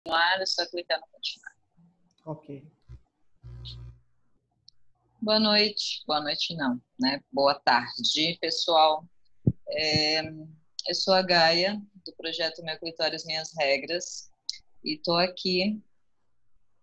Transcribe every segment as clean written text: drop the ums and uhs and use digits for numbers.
continuar, é só clicar no continuar. Ok. Boa noite não, né? Boa tarde, pessoal. Eu sou a Gaia, do projeto Meu Clitóris Minhas Regras, e estou aqui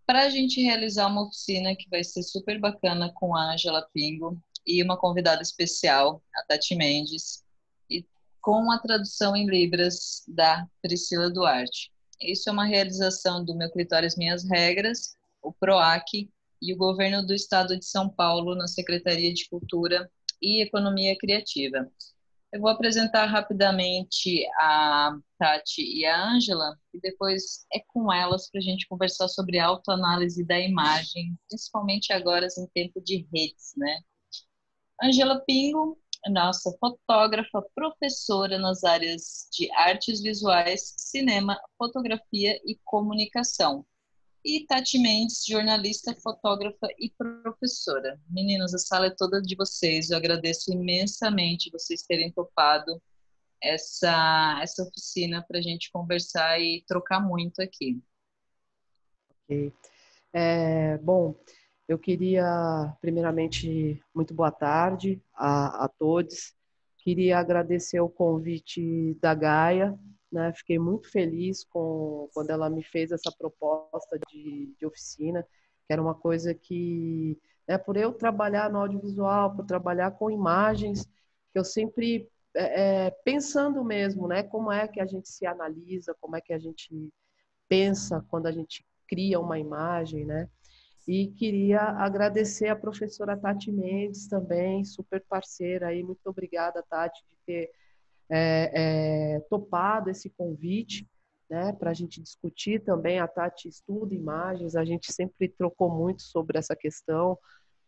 para a gente realizar uma oficina que vai ser super bacana com a Ângela Pingo e uma convidada especial, a Tati Mendes, e com a tradução em Libras da Priscila Duarte. Isso é uma realização do Meu Clitóris Minhas Regras, o PROAC e o Governo do Estado de São Paulo na Secretaria de Cultura e Economia Criativa. Eu vou apresentar rapidamente a Tati e a Ângela, e depois é com elas para a gente conversar sobre autoanálise da imagem, principalmente agora em tempo de redes, né? Ângela Pingo é nossa fotógrafa, professora nas áreas de artes visuais, cinema, fotografia e comunicação. E Tati Mendes, jornalista, fotógrafa e professora. Meninas, a sala é toda de vocês. Eu agradeço imensamente vocês terem topado essa oficina para a gente conversar e trocar muito aqui. Ok. Bom, eu queria, primeiramente, muito boa tarde a todos. Queria agradecer o convite da Gaia, né? Fiquei muito feliz quando ela me fez essa proposta de oficina, que era uma coisa que, né, por eu trabalhar no audiovisual, por trabalhar com imagens, que eu sempre pensando mesmo, né? Como é que a gente se analisa, como é que a gente pensa quando a gente cria uma imagem, né? E queria agradecer a professora Tati Mendes também, super parceira aí. Muito obrigada, Tati, de ter topado esse convite, né, para a gente discutir também. A Tati estuda imagens, a gente sempre trocou muito sobre essa questão,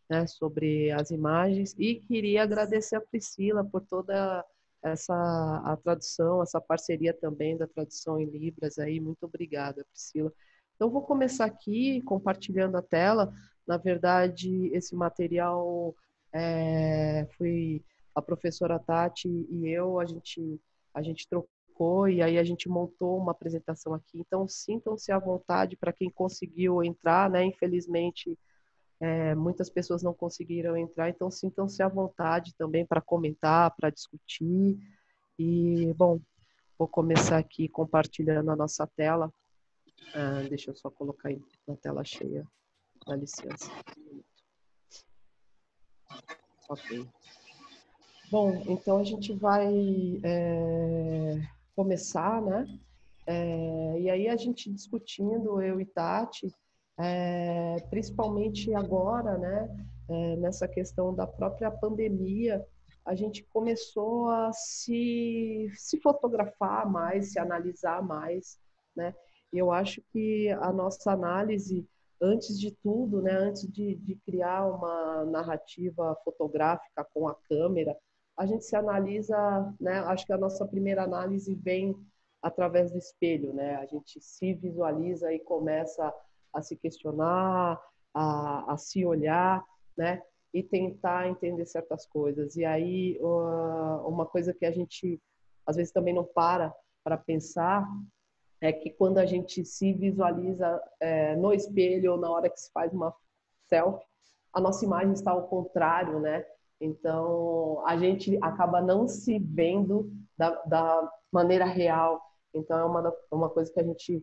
né, sobre as imagens. E queria agradecer a Priscila por toda a tradução, essa parceria também da tradução em Libras aí. Muito obrigada, Priscila. Então, vou começar aqui compartilhando a tela. Na verdade, esse material foi a professora Tati e eu, a gente trocou e aí a gente montou uma apresentação aqui. Então, sintam-se à vontade para quem conseguiu entrar, né? Infelizmente, muitas pessoas não conseguiram entrar, então sintam-se à vontade também para comentar, para discutir. E, bom, vou começar aqui compartilhando a nossa tela. Deixa eu só colocar na tela cheia, dá licença. Ok. Bom, então a gente vai começar, né? E aí a gente discutindo, eu e Tati, principalmente agora, né? Nessa questão da própria pandemia, a gente começou a se fotografar mais, se analisar mais, né? E eu acho que a nossa análise, antes de tudo, né? Antes de criar uma narrativa fotográfica com a câmera, a gente se analisa, né? Acho que a nossa primeira análise vem através do espelho, né? A gente se visualiza e começa a se questionar, a se olhar, né? E tentar entender certas coisas. E aí, uma coisa que a gente, às vezes, também não para pensar é que quando a gente se visualiza no espelho ou na hora que se faz uma selfie, a nossa imagem está ao contrário, né? Então, a gente acaba não se vendo da maneira real. Então, é uma coisa que a gente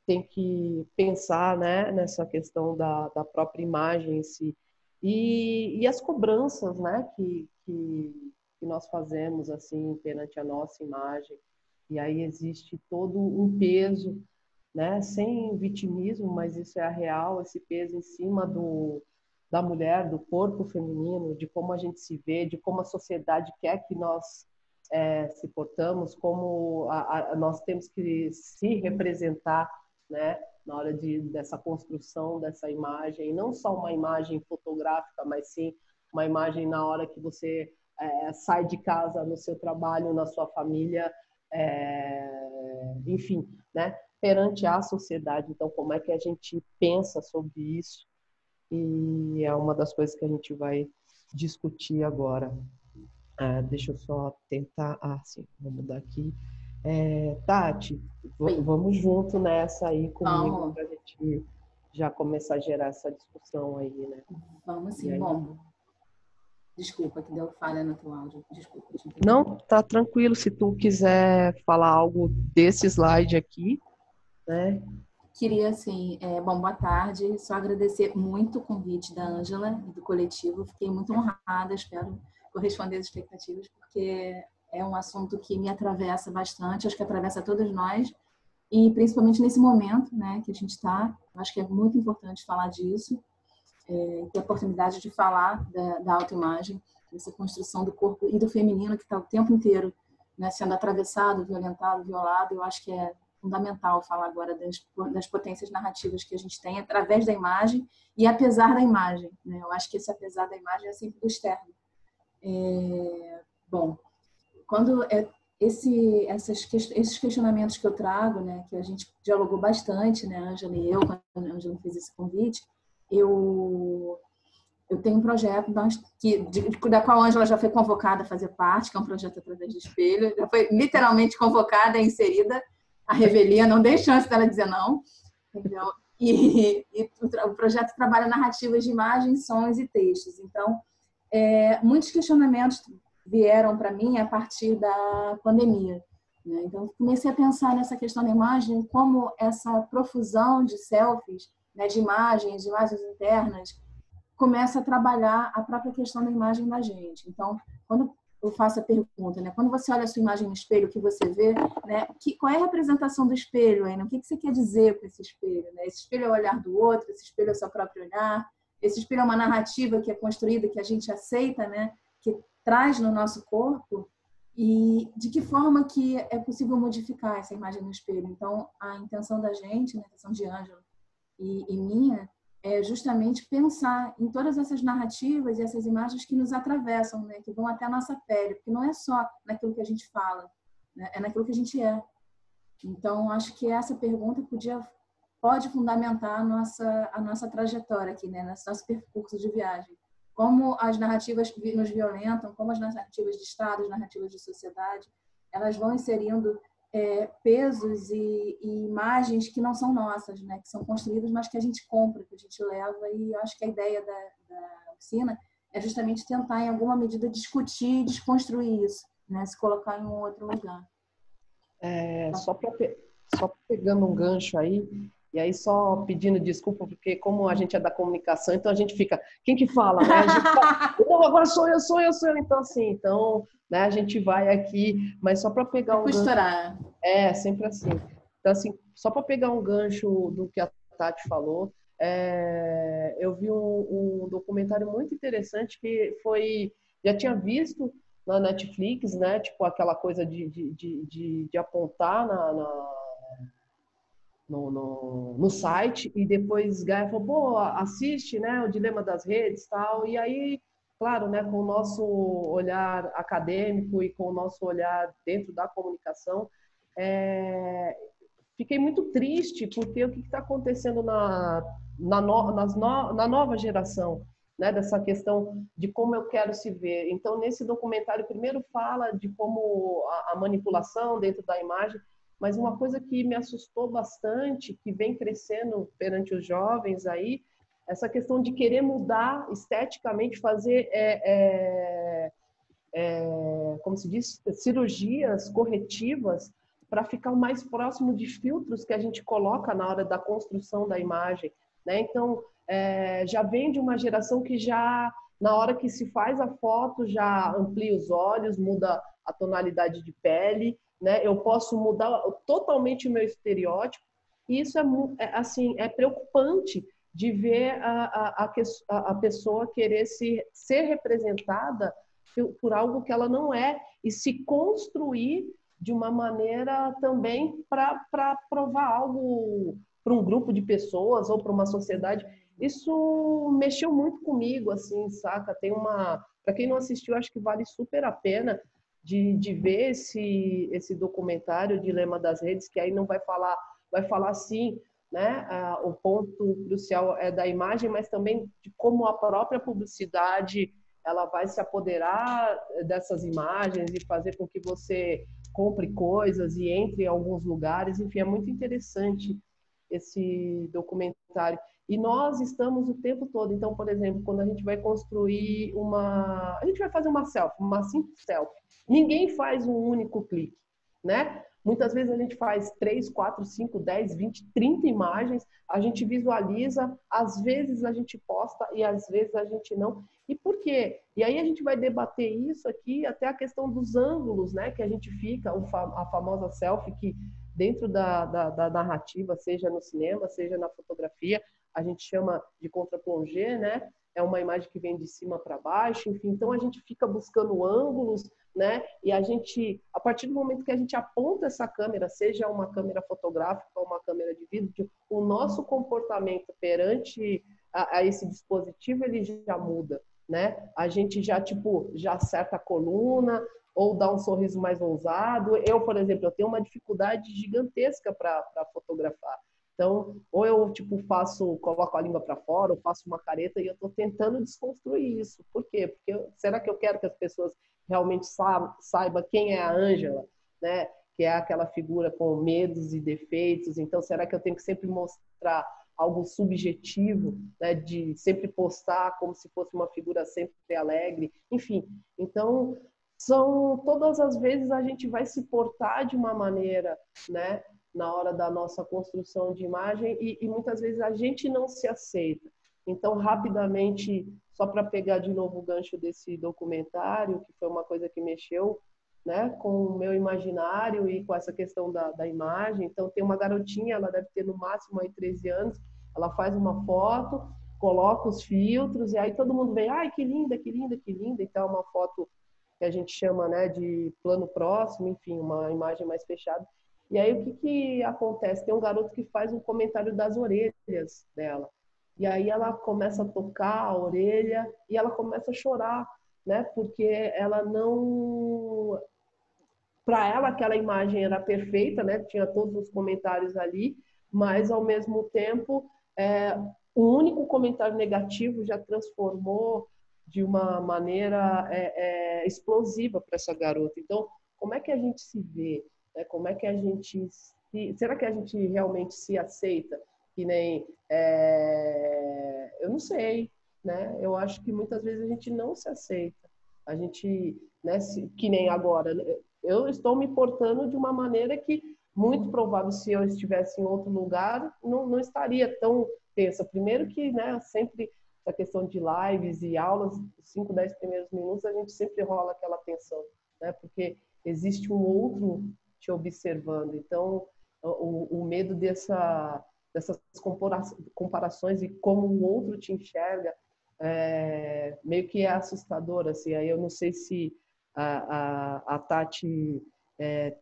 tem que pensar, né, nessa questão da própria imagem em si. E as cobranças, né, que nós fazemos, assim, perante a nossa imagem. E aí existe todo um peso, né, sem vitimismo, mas isso é a real, esse peso em cima da mulher, do corpo feminino, de como a gente se vê, de como a sociedade quer que nós se portamos, como nós temos que se representar, né, na hora dessa construção dessa imagem, e não só uma imagem fotográfica, mas sim uma imagem na hora que você sai de casa, no seu trabalho, na sua família, enfim, né, perante a sociedade. Então, como é que a gente pensa sobre isso? E é uma das coisas que a gente vai discutir agora. Deixa eu só tentar... sim, vou mudar aqui. Tati, Oi. vamos junto nessa aí comigo Vamos. para a gente já começar a gerar essa discussão aí, né? Vamos sim. E aí... Bom, desculpa que deu falha no teu áudio. Desculpa. Não, tá tranquilo. Se tu quiser falar algo desse slide aqui, né? Queria, assim, bom, boa tarde. Só agradecer muito o convite da Ângela e do coletivo. Fiquei muito honrada, espero corresponder às expectativas, porque é um assunto que me atravessa bastante, acho que atravessa todos nós, e principalmente nesse momento, né, que a gente está. Acho que é muito importante falar disso, ter a oportunidade de falar da autoimagem, dessa construção do corpo e do feminino que está o tempo inteiro, né, sendo atravessado, violentado, violado. Eu acho que é fundamental falar agora das potências narrativas que a gente tem através da imagem e apesar da imagem, né? Eu acho que esse apesar da imagem é sempre do externo. Bom, quando esses questionamentos que eu trago, né, que a gente dialogou bastante, né, Ângela e eu, quando a Ângela fez esse convite, eu tenho um projeto da qual a Ângela já foi convocada a fazer parte, que é um projeto através do espelho, já foi literalmente convocada e inserida. A revelia não dei chance dela dizer não, entendeu? E o projeto trabalha narrativas de imagens, sons e textos. Então, muitos questionamentos vieram para mim a partir da pandemia, né? Então, comecei a pensar nessa questão da imagem, como essa profusão de selfies, né, de imagens internas, começa a trabalhar a própria questão da imagem da gente. Então, quando eu faço a pergunta, né, quando você olha a sua imagem no espelho, o que você vê, né, qual é a representação do espelho aí, né? O que você quer dizer com esse espelho, né? Esse espelho é o olhar do outro, esse espelho é o seu próprio olhar, esse espelho é uma narrativa que é construída, que a gente aceita, né, que traz no nosso corpo, e de que forma que é possível modificar essa imagem no espelho. Então, a intenção da gente, né, a intenção de Ângela e minha, é justamente pensar em todas essas narrativas e essas imagens que nos atravessam, né? Que vão até a nossa pele, porque não é só naquilo que a gente fala, né? É naquilo que a gente é. Então, acho que essa pergunta pode fundamentar a nossa trajetória aqui, né? Nosso percurso de viagem. Como as narrativas nos violentam, como as narrativas de Estado, as narrativas de sociedade, elas vão inserindo pesos e imagens que não são nossas, né? Que são construídas, mas que a gente compra, que a gente leva. E eu acho que a ideia da oficina é justamente tentar, em alguma medida, discutir e desconstruir isso, né? Se colocar em um outro lugar. Só pegando um gancho aí, e aí só pedindo desculpa, porque como a gente é da comunicação, então a gente fica, quem que fala, né? A gente fala, não, agora sou eu, então assim, né, a gente vai aqui, mas só para pegar um costurar. gancho, sempre assim. Então assim, só para pegar um gancho do que a Tati falou, eu vi um documentário muito interessante que já tinha visto na Netflix, né? Tipo aquela coisa de apontar no site e depois Gaia falou, pô, assiste, né? O Dilema das Redes, tal. E aí, claro, né? Com o nosso olhar acadêmico e com o nosso olhar dentro da comunicação, fiquei muito triste porque o que está acontecendo na nova geração, né, dessa questão de como eu quero se ver. Então, nesse documentário, primeiro fala de como a manipulação dentro da imagem, mas uma coisa que me assustou bastante, que vem crescendo perante os jovens aí, essa questão de querer mudar esteticamente, fazer, como se diz, cirurgias corretivas para ficar o mais próximo de filtros que a gente coloca na hora da construção da imagem, né? Então, já vem de uma geração que já, na hora que se faz a foto, já amplia os olhos, muda a tonalidade de pele, né? Eu posso mudar totalmente o meu estereótipo, e isso é preocupante de ver a pessoa querer ser representada por algo que ela não é e se construir de uma maneira também para provar algo para um grupo de pessoas ou para uma sociedade. Isso mexeu muito comigo, assim, saca? Para quem não assistiu, acho que vale super a pena de ver esse documentário, Dilema das Redes, que aí não vai falar sim, né? O ponto crucial é da imagem, mas também de como a própria publicidade ela vai se apoderar dessas imagens e fazer com que você compre coisas e entre em alguns lugares. Enfim, é muito interessante esse documentário. E nós estamos o tempo todo. Então, por exemplo, quando a gente vai construir uma... A gente vai fazer uma selfie, uma simples selfie. Ninguém faz um único clique, né? Muitas vezes a gente faz 3, 4, 5, 10, 20, 30 imagens, a gente visualiza, às vezes a gente posta e às vezes a gente não. E por quê? E aí a gente vai debater isso aqui, até a questão dos ângulos, né? Que a gente fica, a famosa selfie, que dentro da narrativa, seja no cinema, seja na fotografia, a gente chama de contre-plongée, né? É uma imagem que vem de cima para baixo, enfim. Então a gente fica buscando ângulos, né? E a gente, a partir do momento que a gente aponta essa câmera, seja uma câmera fotográfica ou uma câmera de vídeo, o nosso comportamento perante a esse dispositivo ele já muda, né? A gente já tipo já acerta a coluna ou dá um sorriso mais ousado. Eu, por exemplo, eu tenho uma dificuldade gigantesca para fotografar. Então, ou eu tipo coloco a língua para fora, ou faço uma careta e eu estou tentando desconstruir isso. Por quê? Porque será que eu quero que as pessoas realmente saiba quem é a Ângela, né? Que é aquela figura com medos e defeitos. Então, será que eu tenho que sempre mostrar algo subjetivo, né? De sempre postar como se fosse uma figura sempre alegre? Enfim, então são todas as vezes a gente vai se portar de uma maneira, né? Na hora da nossa construção de imagem e muitas vezes a gente não se aceita. Então, rapidamente, só para pegar de novo o gancho desse documentário, que foi uma coisa que mexeu, né, com o meu imaginário e com essa questão da imagem. Então, tem uma garotinha, ela deve ter no máximo aí 13 anos, ela faz uma foto, coloca os filtros, e aí todo mundo vem, ai, que linda, que linda, que linda. Então, é uma foto que a gente chama, né, de plano próximo, enfim, uma imagem mais fechada. E aí, o que acontece? Tem um garoto que faz um comentário das orelhas dela. E aí ela começa a tocar a orelha e ela começa a chorar, né? Porque ela não... Para ela, aquela imagem era perfeita, né? Tinha todos os comentários ali, mas, ao mesmo tempo, o único comentário negativo já transformou de uma maneira explosiva para essa garota. Então, como é que a gente se vê? Né? Como é que a gente... Será que a gente realmente se aceita? Que nem... eu não sei, né? Eu acho que muitas vezes a gente não se aceita. A gente, né, que nem agora, eu estou me portando de uma maneira que, muito provável, se eu estivesse em outro lugar, não estaria tão tensa. Primeiro que, né, sempre essa questão de lives e aulas, os 5, 10 primeiros minutos, a gente sempre rola aquela tensão, né? Porque existe um outro te observando. Então, o medo dessas comparações e como o outro te enxerga, meio que é assustador, assim. Aí eu não sei se a Tati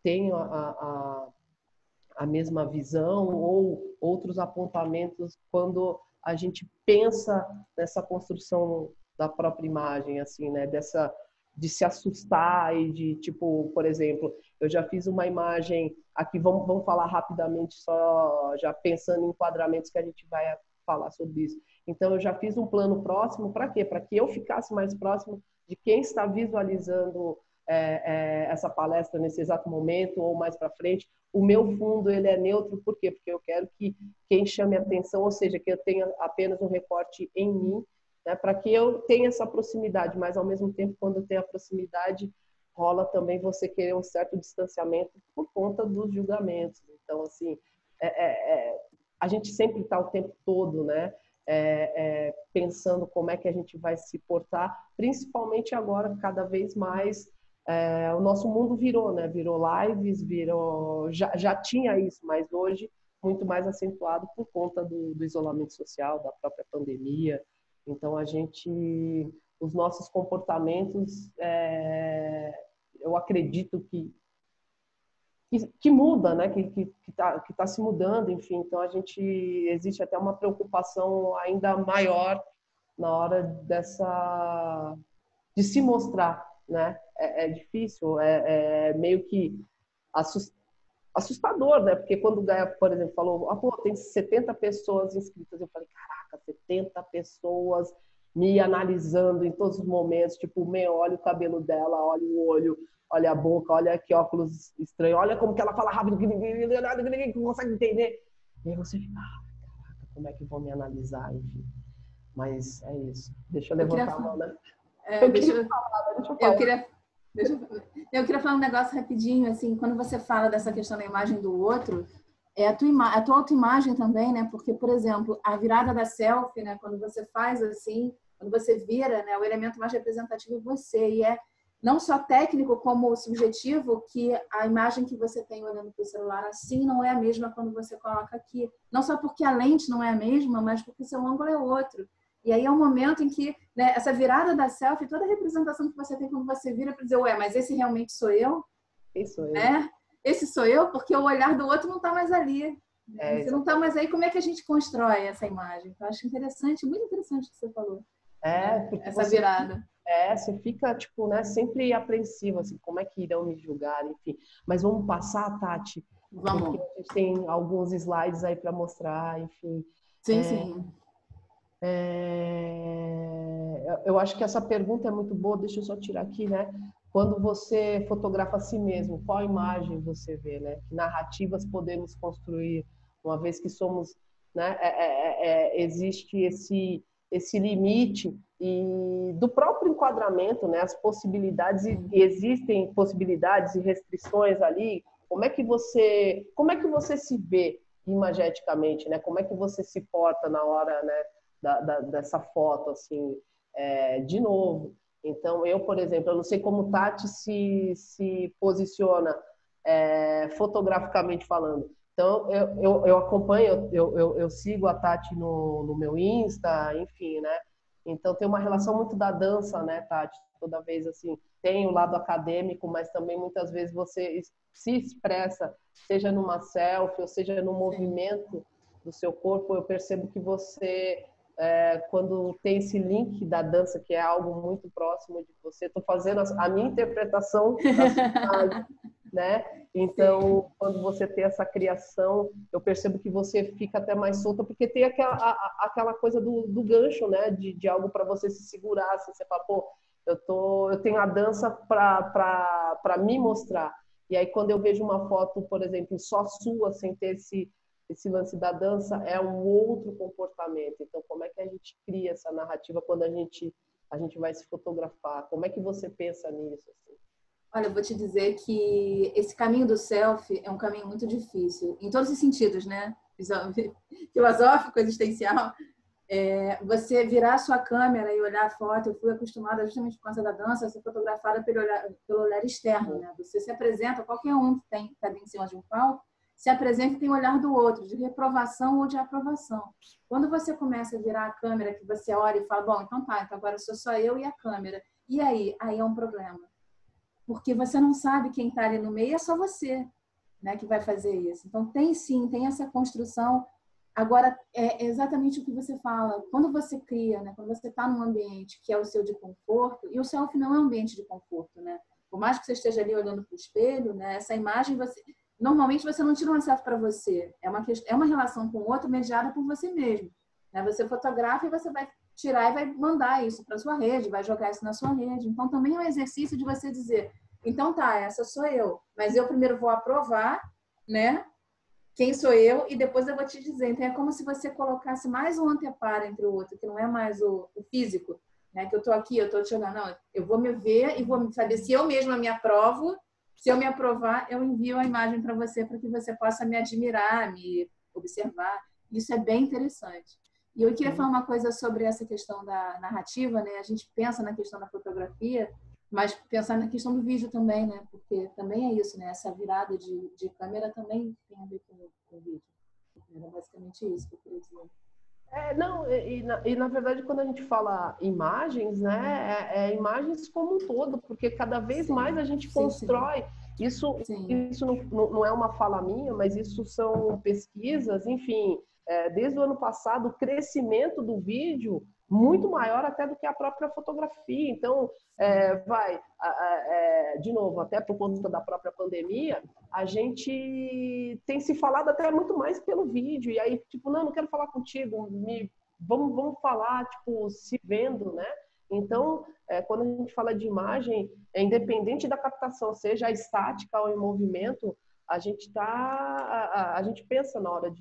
tem a mesma visão ou outros apontamentos quando a gente pensa nessa construção da própria imagem, assim, né? De se assustar e de, tipo, por exemplo, eu já fiz uma imagem aqui, vamos falar rapidamente, só já pensando em enquadramentos que a gente vai falar sobre isso. Então, eu já fiz um plano próximo, para quê? Para que eu ficasse mais próximo de quem está visualizando essa palestra nesse exato momento ou mais para frente. O meu fundo ele é neutro, por quê? Porque eu quero que quem chame atenção, ou seja, que eu tenha apenas um recorte em mim, né, para que eu tenha essa proximidade, mas ao mesmo tempo, quando tem a proximidade, rola também você querer um certo distanciamento por conta dos julgamentos. Então, assim, a gente sempre está o tempo todo, né, pensando como é que a gente vai se portar, principalmente agora, cada vez mais, o nosso mundo virou, né? Virou lives, já tinha isso, mas hoje muito mais acentuado por conta do isolamento social, da própria pandemia. Então os nossos comportamentos, eu acredito que muda, né? Que tá se mudando, enfim. Então existe até uma preocupação ainda maior na hora de se mostrar, né? É difícil, meio que assustador, né? Porque quando o Gaia, por exemplo, falou, pô, tem 70 pessoas inscritas, eu falei, caraca, 70 pessoas me analisando em todos os momentos, tipo, olha o cabelo dela, olha o olho, olha a boca, olha que óculos estranho, olha como que ela fala rápido, que ninguém consegue entender. E aí você fica, caraca, como é que vão me analisar, enfim. Mas é isso. Deixa eu levantar a mão, né? Eu queria falar um negócio rapidinho, assim, quando você fala dessa questão da imagem do outro, a tua autoimagem também, né? Porque, por exemplo, a virada da selfie, né? Quando você faz assim, quando você vira, né? O elemento mais representativo é você. E é não só técnico como subjetivo, que a imagem que você tem olhando para o celular assim não é a mesma quando você coloca aqui. Não só porque a lente não é a mesma, mas porque o seu ângulo é outro. E aí é um momento em que, né, essa virada da selfie, toda a representação que você tem quando você vira para dizer, ué, mas esse realmente sou eu? Esse sou eu. Esse sou eu, porque o olhar do outro não está mais ali. Você não está mais aí, como é que a gente constrói essa imagem? Eu acho interessante, muito interessante o que você falou. Essa virada. Você fica, tipo, né, sempre apreensiva, assim, como é que irão me julgar, enfim. Mas vamos passar, Tati? Vamos. Porque a gente tem alguns slides aí para mostrar, enfim. Sim. Eu acho que essa pergunta é muito boa, deixa eu só tirar aqui, né? Quando você fotografa a si mesmo, qual imagem você vê, né? Que narrativas podemos construir, uma vez que somos, né? Existe esse limite e do próprio enquadramento, né? As possibilidades, e existem possibilidades e restrições ali. Como é que você se vê imageticamente, né? Como é que você se porta na hora, né? Dessa foto, assim, de novo. Então, eu, por exemplo, eu não sei como Tati se posiciona fotograficamente falando. Então, eu acompanho, eu sigo a Tati no meu Insta, enfim, né? Então, tem uma relação muito da dança, né, Tati? Toda vez, assim, tem o lado acadêmico, mas também muitas vezes você se expressa, seja numa selfie, ou seja no movimento do seu corpo. Eu percebo que você, quando tem esse link da dança, que é algo muito próximo de você, estou fazendo a minha interpretação da sua imagem, né? Então, quando você tem essa criação, eu percebo que você fica até mais solta, porque tem aquela coisa do gancho, né? De algo para você se segurar, assim, você fala, pô, eu tenho a dança para me mostrar. E aí, quando eu vejo uma foto, por exemplo, só sua, sem ter esse lance da dança, é um outro comportamento. Então, como é que a gente cria essa narrativa quando a gente vai se fotografar? Como é que você pensa nisso, assim? Olha, eu vou te dizer que esse caminho do selfie é um caminho muito difícil, em todos os sentidos, né? Filosófico, existencial. Você virar a sua câmera e olhar a foto, eu fui acostumada justamente por causa da dança a ser fotografada pelo olhar externo, né? Você se apresenta, qualquer um que está em cima de um palco, se apresenta e tem o olhar do outro, de reprovação ou de aprovação. Quando você começa a virar a câmera, que você olha e fala, bom, então tá, então agora sou só eu e a câmera. E aí? Aí é um problema. Porque você não sabe quem está ali no meio, é só você, né, que vai fazer isso. Então, tem essa construção. Agora, é exatamente o que você fala. Quando você cria, né, quando você está num ambiente que é o seu de conforto, e o selfie não é um ambiente de conforto, né? Por mais que você esteja ali olhando para o espelho, né, essa imagem, normalmente você não tira uma selfie para você. É uma relação com o outro mediada por você mesmo. Né? Você fotografa e você vai tirar e vai mandar isso para sua rede, vai jogar isso na sua rede. Então, também é um exercício de você dizer, então tá, essa sou eu, mas eu primeiro vou aprovar, né, quem sou eu, e depois eu vou te dizer. Então, é como se você colocasse mais um anteparo entre o outro, que não é mais o físico, né, que eu tô aqui, eu tô te olhando, não, eu vou me ver e vou saber se eu mesma me aprovo. Se eu me aprovar, eu envio a imagem para você que você possa me admirar, me observar. Isso é bem interessante. E eu queria falar uma coisa sobre essa questão da narrativa, né? A gente pensa na questão da fotografia, mas pensar na questão do vídeo também, né? Porque também é isso, né? Essa virada de câmera também tem a ver com o vídeo. Era basicamente isso que eu queria dizer. Não, na verdade, quando a gente fala imagens, né, imagens como um todo, porque cada vez mais a gente constrói. Isso não é uma fala minha, mas isso são pesquisas, enfim, desde o ano passado, o crescimento do vídeo muito maior até do que a própria fotografia. Então, de novo, até por conta da própria pandemia, a gente tem se falado até muito mais pelo vídeo. E aí, tipo, não quero falar contigo, me vamos falar, tipo, se vendo, né? Então, quando a gente fala de imagem, independente da captação, seja estática ou em movimento, a gente pensa na hora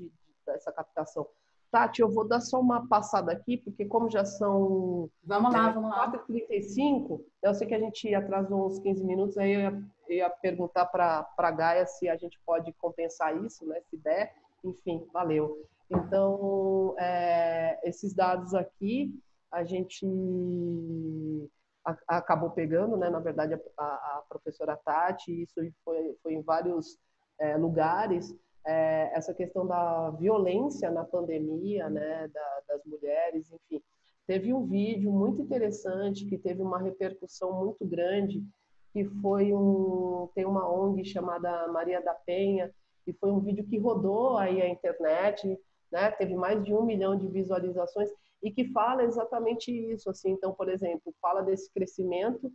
dessa captação. Tati, eu vou dar só uma passada aqui, porque como já são Vamos lá. 4h35, eu sei que a gente atrasou uns 15 minutos, aí eu ia perguntar para a Gaia se a gente pode compensar isso, né? Se der, enfim, valeu. Então, esses dados aqui, a gente acabou pegando, né? Na verdade, a professora Tati, isso foi em vários lugares, essa questão da violência na pandemia, né, das mulheres, enfim. Teve um vídeo muito interessante que teve uma repercussão muito grande, que tem uma ONG chamada Maria da Penha, e foi um vídeo que rodou aí a internet, né, teve mais de 1 milhão de visualizações, e que fala exatamente isso, assim. Então, por exemplo, fala desse crescimento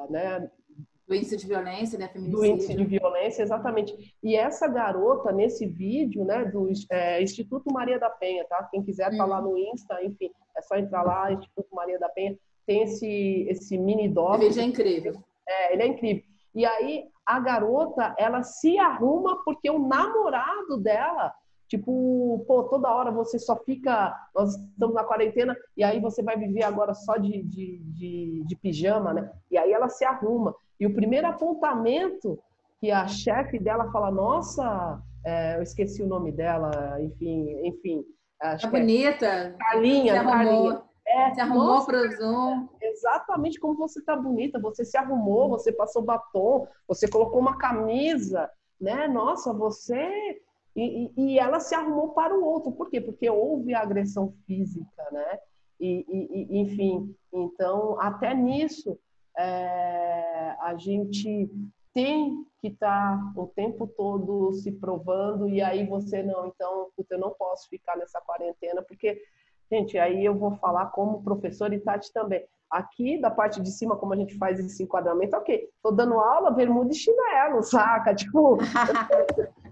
né, do índice de violência, né, do índice de violência, exatamente. E essa garota, nesse vídeo, né, do Instituto Maria da Penha, tá? Quem quiser tá lá no Insta, enfim, é só entrar lá, Instituto Maria da Penha, tem esse mini doc. O vídeo é incrível. Ele é incrível. E aí, a garota, ela se arruma porque o namorado dela, tipo, pô, toda hora você só fica, nós estamos na quarentena, e aí você vai viver agora só de pijama, né? E aí ela se arruma. E o primeiro apontamento que a chefe dela fala, nossa, eu esqueci o nome dela, enfim. Acho bonita. Carlinha. Se arrumou para o Zoom. Exatamente como você está bonita. Você se arrumou, você passou batom, você colocou uma camisa, né? Nossa, você... E ela se arrumou para o outro. Por quê? Porque houve agressão física, né? Enfim, então, até nisso, a gente tem que estar o tempo todo se provando, e aí você não, então, eu não posso ficar nessa quarentena, porque, gente, aí eu vou falar como professor e Tati também. Aqui, da parte de cima, como a gente faz esse enquadramento, ok, tô dando aula, bermuda e chinelo, saca? Tipo,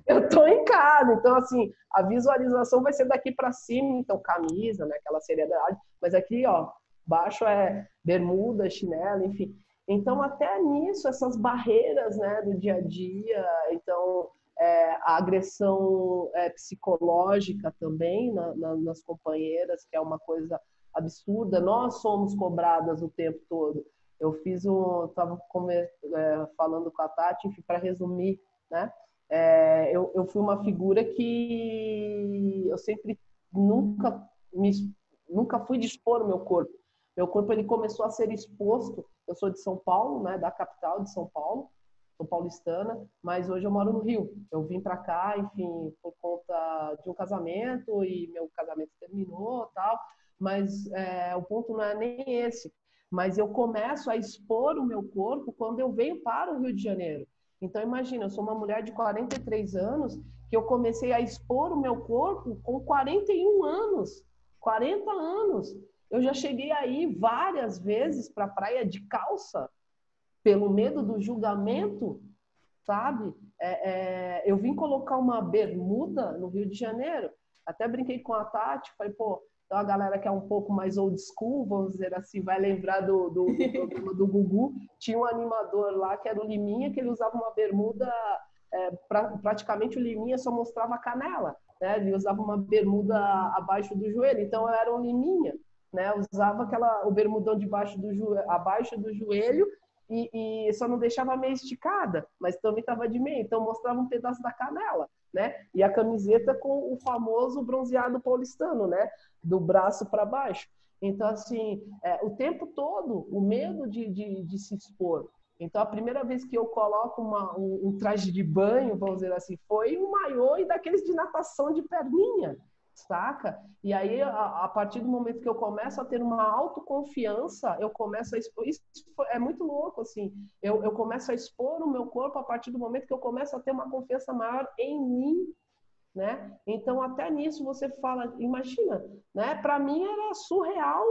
eu tô em casa, então, assim, a visualização vai ser daqui para cima, então, camisa, né, aquela seriedade, mas aqui, ó, baixo é bermuda, chinelo, enfim. Então, até nisso, essas barreiras, né, do dia a dia, então, a agressão psicológica também nas companheiras, que é uma coisa absurda. Nós somos cobradas o tempo todo. Eu estava falando com a Tati, para resumir, né, eu fui uma figura que eu sempre nunca fui dispor o meu corpo. Meu corpo ele começou a ser exposto. Eu sou de São Paulo, né, da capital de São Paulo, sou paulistana, mas hoje eu moro no Rio. Eu vim para cá, enfim, por conta de um casamento, e meu casamento terminou, tal. Mas o ponto não é nem esse. Mas eu começo a expor o meu corpo quando eu venho para o Rio de Janeiro. Então imagina, eu sou uma mulher de 43 anos que eu comecei a expor o meu corpo com 41 anos, 40 anos. Eu já cheguei aí várias vezes para a praia de calça, pelo medo do julgamento, sabe? Eu vim colocar uma bermuda no Rio de Janeiro, até brinquei com a Tati, falei, pô, então a galera que é um pouco mais old school, vamos dizer assim, vai lembrar do programa do Gugu, tinha um animador lá que era o Liminha, que ele usava uma bermuda, praticamente o Liminha só mostrava a canela, né? Ele usava uma bermuda abaixo do joelho, então eu era um Liminha, né? Usava o bermudão abaixo do joelho e só não deixava meio esticada, mas também estava de meia, então mostrava um pedaço da canela, né? E a camiseta com o famoso bronzeado paulistano, né? Do braço para baixo. Então, assim, o tempo todo, o medo de se expor. Então, a primeira vez que eu coloco um traje de banho, vamos dizer assim, foi um maiô e daqueles de natação de perninha, saca? E aí, a partir do momento que eu começo a ter uma autoconfiança, eu começo a expor. Isso é muito louco, assim. Eu começo a expor o meu corpo a partir do momento que eu começo a ter uma confiança maior em mim, né? Então, até nisso você fala, imagina, né? Para mim era surreal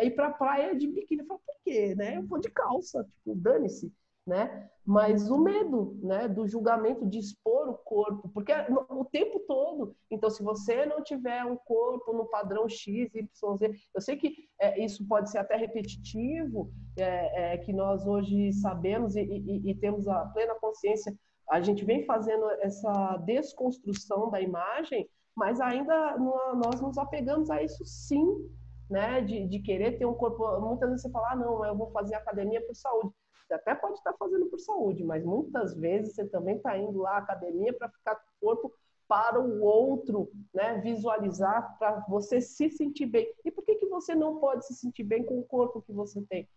ir para a praia de biquíni. Eu falo, por quê? Né? Eu vou de calça, tipo, dane-se. né? Mas o medo, né, do julgamento, de expor o corpo, porque o tempo todo. Então, se você não tiver um corpo no padrão X, Y, Z, eu sei que isso pode ser até repetitivo, que nós hoje sabemos e temos a plena consciência, a gente vem fazendo essa desconstrução da imagem, mas ainda nós nos apegamos a isso sim, né, de querer ter um corpo. Muitas vezes você fala, não, eu vou fazer academia por saúde. Você até pode estar fazendo por saúde, mas muitas vezes você também está indo lá à academia para ficar com o corpo para o outro, né, visualizar, para você se sentir bem. E por que você não pode se sentir bem com o corpo que você tem?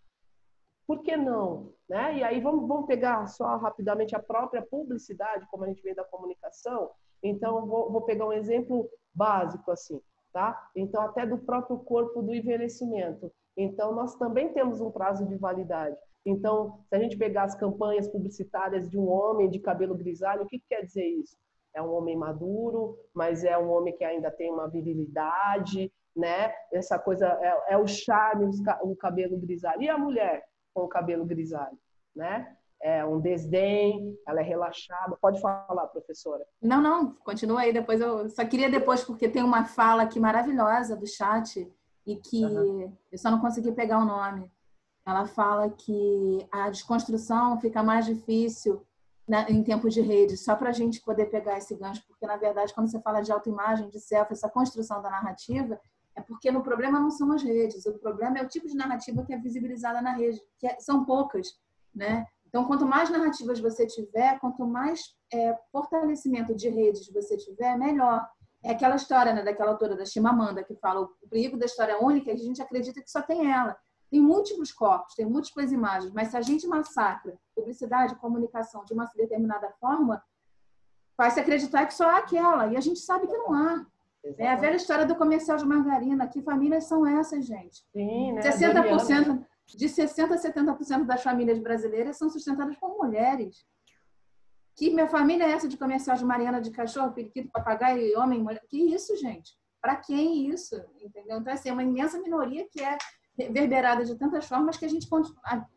Por que não? Né? E aí vamos pegar só rapidamente a própria publicidade, como a gente vê da comunicação. Então, vou pegar um exemplo básico assim, tá? Então, até do próprio corpo do envelhecimento. Então, nós também temos um prazo de validade. Então, se a gente pegar as campanhas publicitárias de um homem de cabelo grisalho, o que quer dizer isso? É um homem maduro, mas é um homem que ainda tem uma virilidade, né? Essa coisa é o charme, o cabelo grisalho. E a mulher com o cabelo grisalho, né? É um desdém, ela é relaxada. Pode falar, professora. Não, continua aí. Depois eu só queria porque tem uma fala aqui maravilhosa do chat e que eu só não consegui pegar o nome. Ela fala que a desconstrução fica mais difícil em tempo de rede, só para a gente poder pegar esse gancho, porque, na verdade, quando você fala de autoimagem, de selfie, essa construção da narrativa, é porque no problema não são as redes, o problema é o tipo de narrativa que é visibilizada na rede, são poucas, né? Então, quanto mais narrativas você tiver, quanto mais fortalecimento de redes você tiver, melhor. É aquela história, né, daquela autora da Chimamanda, que fala o perigo da história única, é que a gente acredita que só tem ela. Tem múltiplos corpos, tem múltiplas imagens, mas se a gente massacra publicidade, comunicação de uma determinada forma, vai-se acreditar que só há aquela, e a gente sabe que não há. É a velha história do comercial de margarina. Que famílias são essas, gente? Sim, né? 60%, de 60% a 70% das famílias brasileiras são sustentadas por mulheres. Que minha família é essa de comercial de Mariana, de cachorro, periquito, papagaio, homem, mulher? Que isso, gente? Para quem isso? Entendeu? Então, assim, é uma imensa minoria que é reverberada de tantas formas que a gente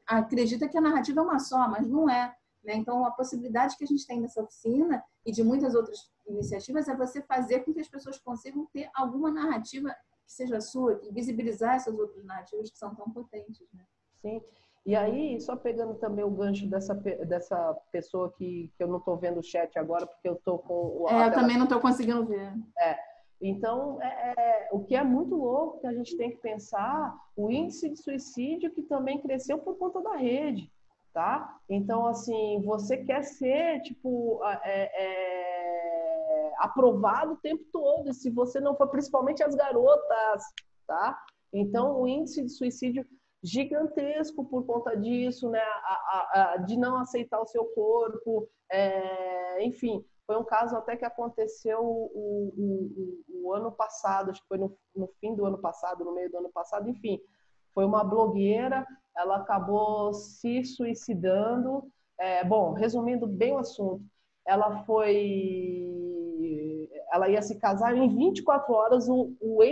acredita que a narrativa é uma só, mas não é. Né? Então, a possibilidade que a gente tem nessa oficina e de muitas outras iniciativas é você fazer com que as pessoas consigam ter alguma narrativa que seja sua, e visibilizar essas outras narrativas que são tão potentes. Né? Sim. E aí, só pegando também o gancho dessa pessoa que eu não estou vendo o chat agora, porque eu estou com... eu também não estou conseguindo ver. Então, o que é muito louco que a gente tem que pensar, o índice de suicídio que também cresceu por conta da rede, tá? Então, assim, você quer ser, tipo, aprovado o tempo todo, e se você não for, principalmente as garotas, tá? Então, o índice de suicídio gigantesco por conta disso, né? De não aceitar o seu corpo, enfim... Foi um caso até que aconteceu o ano passado, acho que foi no fim do ano passado, no meio do ano passado, enfim. Foi uma blogueira, ela acabou se suicidando. Bom, resumindo bem o assunto, ela ia se casar em 24 horas, o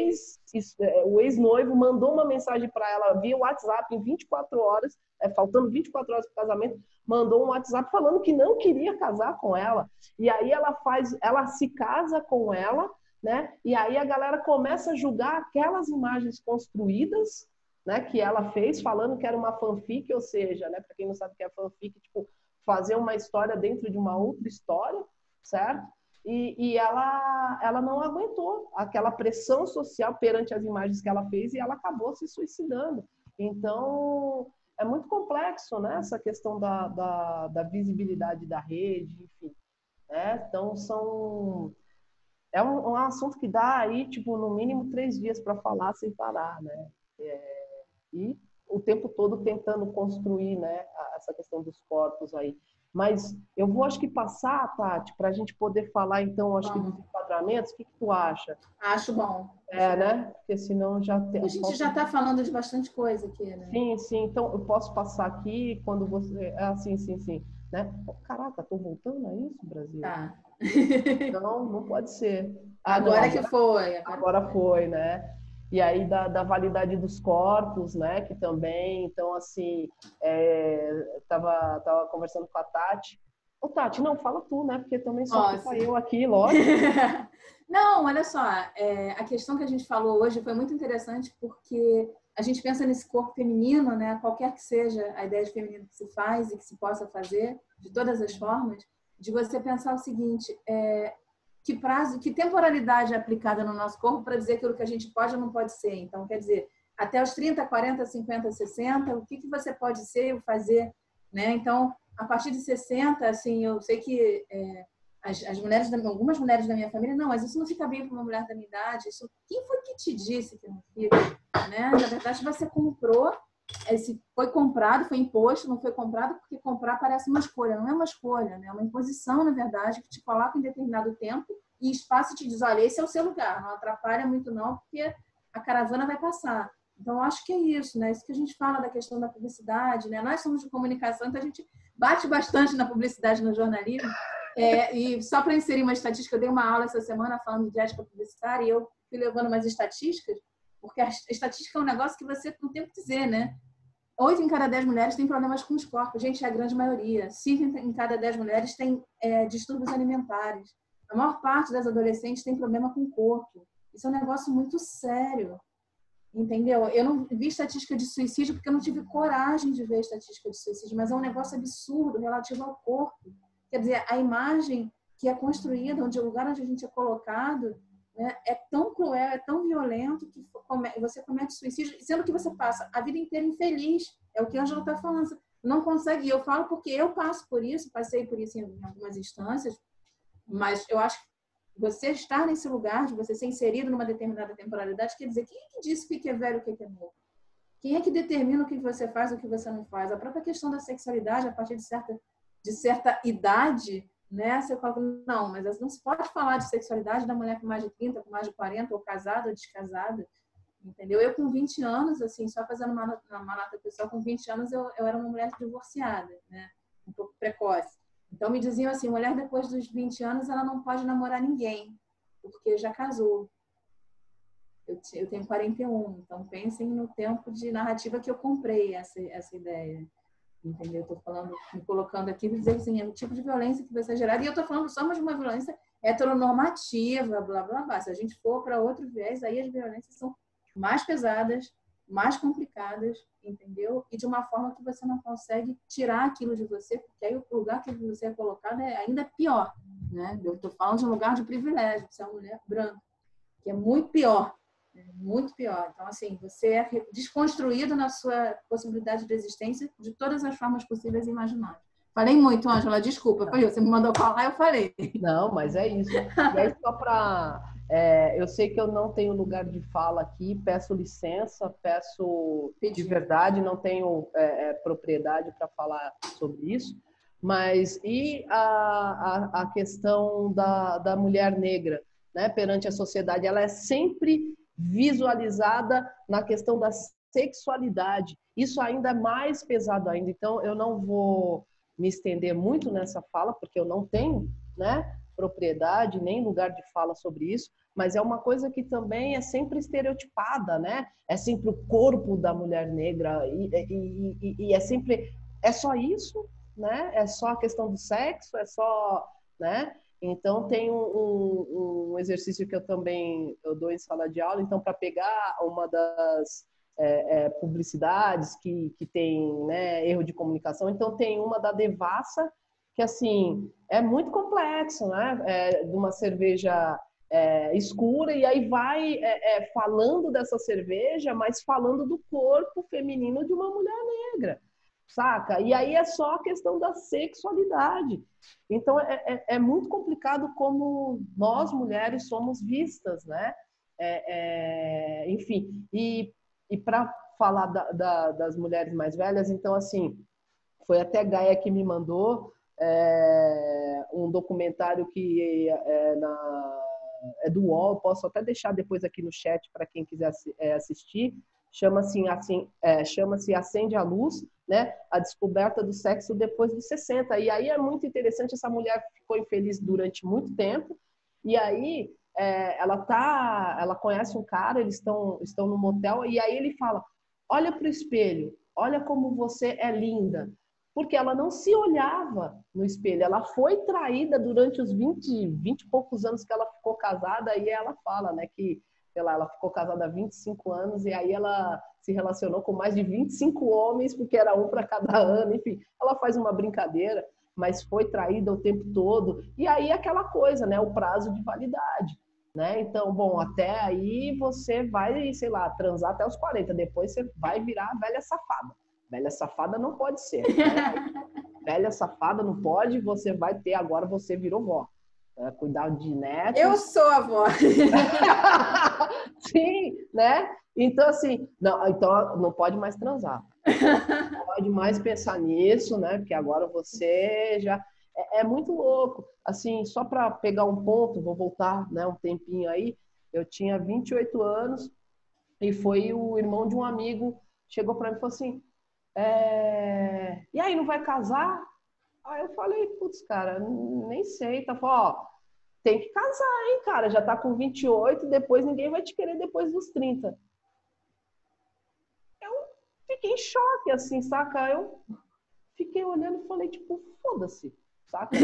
ex-noivo mandou uma mensagem para ela via WhatsApp em 24 horas, faltando 24 horas para o casamento, mandou um WhatsApp falando que não queria casar com ela. E aí ela se casa com ela, né? E aí a galera começa a julgar aquelas imagens construídas, né, que ela fez, falando que era uma fanfic, ou seja, né, para quem não sabe o que é fanfic, tipo, fazer uma história dentro de uma outra história, certo? E ela não aguentou aquela pressão social perante as imagens que ela fez e ela acabou se suicidando. Então, é muito complexo, né, essa questão da visibilidade da rede, enfim. Né? Então, é um assunto que dá aí, tipo, no mínimo 3 dias para falar sem parar, né? E o tempo todo tentando construir, né, essa questão dos corpos aí. Mas eu vou, acho que, passar, Tati, para a gente poder falar, então, acho que dos enquadramentos. O que tu acha? Acho bom. Né? Porque senão já tem... A gente já está falando de bastante coisa aqui, né? Sim. Então, eu posso passar aqui quando você... sim. Né? Caraca, tô voltando a isso, Brasil? Tá. Não pode ser. Agora que foi. Agora foi, né? E aí da validade dos corpos, né? Que também, então, assim, tava conversando com a Tati. Ô, Tati, não, fala tu, né? Porque também só fica eu aqui, lógico. Não, olha só, a questão que a gente falou hoje foi muito interessante porque a gente pensa nesse corpo feminino, né? Qualquer que seja a ideia de feminino que se faz e que se possa fazer, de todas as formas, de você pensar o seguinte, que prazo, que temporalidade é aplicada no nosso corpo para dizer aquilo que a gente pode ou não pode ser. Então, quer dizer, até os 30, 40, 50, 60, o que você pode ser ou fazer, né? Então, a partir de 60, assim, eu sei que as mulheres, algumas mulheres da minha família, não, mas isso não fica bem para uma mulher da minha idade. Isso, quem foi que te disse que não fica? Né? Na verdade, você comprou, foi comprado, foi imposto, não foi comprado, porque comprar parece uma escolha. Não é uma escolha, né? É uma imposição, na verdade, que te coloca em determinado tempo e espaço e te diz, olha, esse é o seu lugar, não atrapalha muito não, porque a caravana vai passar. Então, eu acho que é isso, né? Isso que a gente fala da questão da publicidade, né? Nós somos de comunicação, então a gente bate bastante na publicidade, no jornalismo. E só para inserir uma estatística, eu dei uma aula essa semana falando de ética publicitária e eu fui levando umas estatísticas, porque a estatística é um negócio que você não tem o que dizer, né? 8 em cada 10 mulheres têm problemas com os corpos. Gente, é a grande maioria. 5 em cada 10 mulheres têm distúrbios alimentares. A maior parte das adolescentes tem problema com o corpo. Isso é um negócio muito sério. Entendeu? Eu não vi estatística de suicídio porque eu não tive coragem de ver estatística de suicídio, mas é um negócio absurdo relativo ao corpo. Quer dizer, a imagem que é construída, o lugar onde a gente é colocado, né, é tão cruel, é tão violento que você comete suicídio, sendo que você passa a vida inteira infeliz. É o que a Ângela está falando. Você não consegue. E eu falo porque eu passo por isso, passei por isso em algumas instâncias, mas eu acho que você estar nesse lugar, de você ser inserido numa determinada temporalidade, quer dizer, quem é que disse o que é velho e o que é novo? Quem é que determina o que você faz e o que você não faz? A própria questão da sexualidade, a partir de certa idade, né? Você fala, não, mas não se pode falar de sexualidade da mulher com mais de 30, com mais de 40, ou casada ou descasada, entendeu? Eu com 20 anos, assim, só fazendo uma nota pessoal, com 20 anos eu era uma mulher divorciada, né? Um pouco precoce. Então, me diziam assim, mulher depois dos 20 anos, ela não pode namorar ninguém, porque já casou. Eu tenho 41, então pensem no tempo de narrativa que eu comprei essa ideia. Entendeu? Eu tô falando, me colocando aqui, dizer assim, é o tipo de violência que vai ser gerada, e eu tô falando só de uma violência heteronormativa, blá, blá, blá. Se a gente for para outro viés, aí as violências são mais pesadas, mais complicadas, entendeu? E de uma forma que você não consegue tirar aquilo de você, porque aí o lugar que você é colocado é ainda pior, né? Eu estou falando de um lugar de privilégio, você é uma mulher branca, que é muito pior, né? Muito pior. Então, assim, você é desconstruído na sua possibilidade de existência de todas as formas possíveis e imagináveis. Falei muito, Ângela, desculpa. Você me mandou falar, eu falei. Não, mas é isso. E aí, só para... eu sei que eu não tenho lugar de fala aqui, peço licença, peço de verdade, não tenho propriedade para falar sobre isso, mas e a questão da mulher negra, né, perante a sociedade? Ela é sempre visualizada na questão da sexualidade. Isso ainda é mais pesado ainda. Então, eu não vou me estender muito nessa fala, porque eu não tenho, né, propriedade, nem lugar de fala sobre isso, mas é uma coisa que também é sempre estereotipada, né? É sempre o corpo da mulher negra e é sempre... É só isso, né? É só a questão do sexo, é só... né? Então, tem um exercício que eu dou em sala de aula, então, para pegar uma das publicidades que tem, né, erro de comunicação, então tem uma da Devassa, que assim, é muito complexo, né? De uma cerveja escura, e aí vai falando dessa cerveja, mas falando do corpo feminino de uma mulher negra, saca? E aí é só a questão da sexualidade. Então é muito complicado como nós mulheres somos vistas, né? Enfim, e para falar das mulheres mais velhas, então assim, foi até Gaia que me mandou um documentário que é do UOL, posso até deixar depois aqui no chat para quem quiser assistir, chama-se Acende a Luz, né? A descoberta do sexo depois dos 60. E aí é muito interessante, essa mulher ficou infeliz durante muito tempo, e aí ela conhece um cara, eles estão no motel, e aí ele fala, olha para o espelho, olha como você é linda. Porque ela não se olhava no espelho, ela foi traída durante os 20 e poucos anos que ela ficou casada, e ela fala, né, que, sei lá, ela ficou casada há 25 anos, e aí ela se relacionou com mais de 25 homens, porque era um para cada ano, enfim, ela faz uma brincadeira, mas foi traída o tempo todo, e aí aquela coisa, né, o prazo de validade, né, então, bom, até aí você vai, sei lá, transar até os 40, depois você vai virar a velha safada. Velha safada não pode ser, né? Velha safada não pode, você vai ter, agora você virou vó. Cuidar de netos. Eu sou a avó. Sim, né? Então, assim, então não pode mais transar. Não pode mais pensar nisso, né? Porque agora você já... É muito louco. Assim, só para pegar um ponto, vou voltar, né, um tempinho aí. Eu tinha 28 anos e foi o irmão de um amigo, chegou para mim e falou assim, e aí, não vai casar? Aí eu falei, putz, cara, nem sei. Tá falando, ó, tem que casar, hein, cara? Já tá com 28, depois ninguém vai te querer depois dos 30. Eu fiquei em choque, assim, saca? Eu fiquei olhando e falei, tipo, foda-se, saca?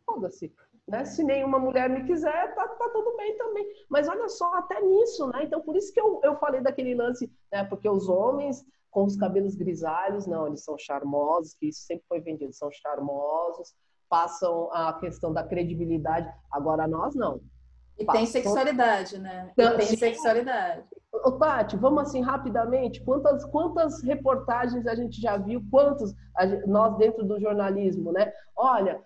Foda-se. Né? Se nenhuma mulher me quiser, tá tudo bem também. Mas olha só, até nisso, né? Então, por isso que eu falei daquele lance, né? Porque os homens com os cabelos grisalhos, não, eles são charmosos, que isso sempre foi vendido, são charmosos, passam a questão da credibilidade. Agora, nós não. E tem sexualidade, né? E tem sexualidade. Ô, Tati, vamos assim rapidamente, quantas reportagens a gente já viu, nós dentro do jornalismo, né? Olha,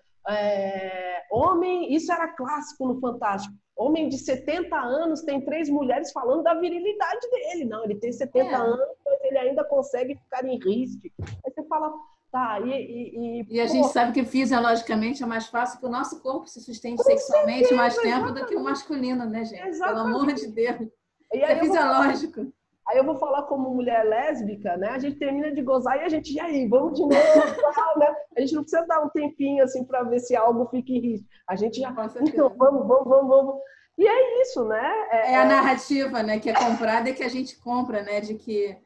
homem, isso era clássico no Fantástico, homem de 70 anos tem 3 mulheres falando da virilidade dele. Não, ele tem 70 anos, mas ele ainda consegue ficar em risco. Aí você fala, tá, e a gente sabe que fisiologicamente é mais fácil que o nosso corpo se sustente sexualmente mais tempo do que o masculino, né, gente? Exatamente. Pelo amor de Deus. E é fisiológico. Aí eu vou falar como mulher lésbica, né? A gente termina de gozar e a gente, e aí, vamos de novo, tal, né? A gente não precisa dar um tempinho assim para ver se algo fica em risco. A gente já, então, vamos. E é isso, né? É a narrativa, né, que é comprada e que a gente compra, né, de que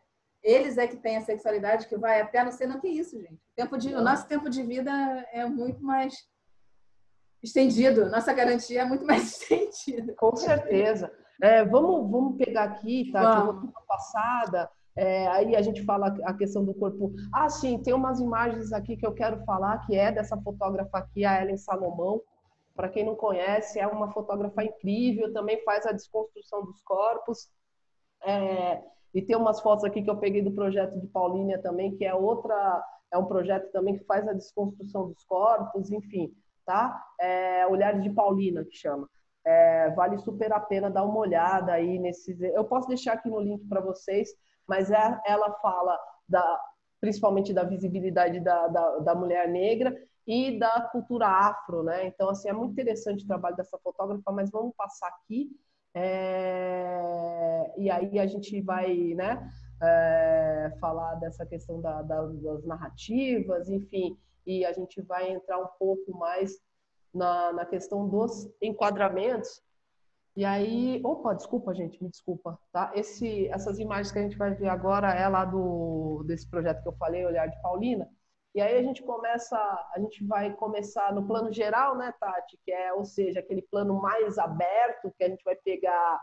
eles é que têm a sexualidade que vai até não sei não que isso, gente. O nosso tempo de vida é muito mais estendido, nossa garantia é muito mais estendida. Com certeza. Vamos pegar aqui, tá? Que eu vou dar uma passada. Aí a gente fala a questão do corpo. Ah, sim, tem umas imagens aqui que eu quero falar, que é dessa fotógrafa aqui, a Ellen Salomão. Para quem não conhece, é uma fotógrafa incrível, também faz a desconstrução dos corpos. E tem umas fotos aqui que eu peguei do projeto de Paulínia também, que é um projeto também que faz a desconstrução dos corpos, enfim, tá? Olhares de Paulina, que chama. Vale super a pena dar uma olhada aí nesses. Eu posso deixar aqui no link para vocês, mas ela fala principalmente da visibilidade da mulher negra e da cultura afro, né? Então, assim, é muito interessante o trabalho dessa fotógrafa, mas vamos passar aqui. E aí a gente vai, né, falar dessa questão das narrativas, enfim, e a gente vai entrar um pouco mais na questão dos enquadramentos. E aí, desculpa, gente, me desculpa, tá? Essas imagens que a gente vai ver agora é lá desse projeto que eu falei, Olhar de Paulina. E aí a gente vai começar no plano geral, né, Tati? Ou seja, aquele plano mais aberto, que a gente vai pegar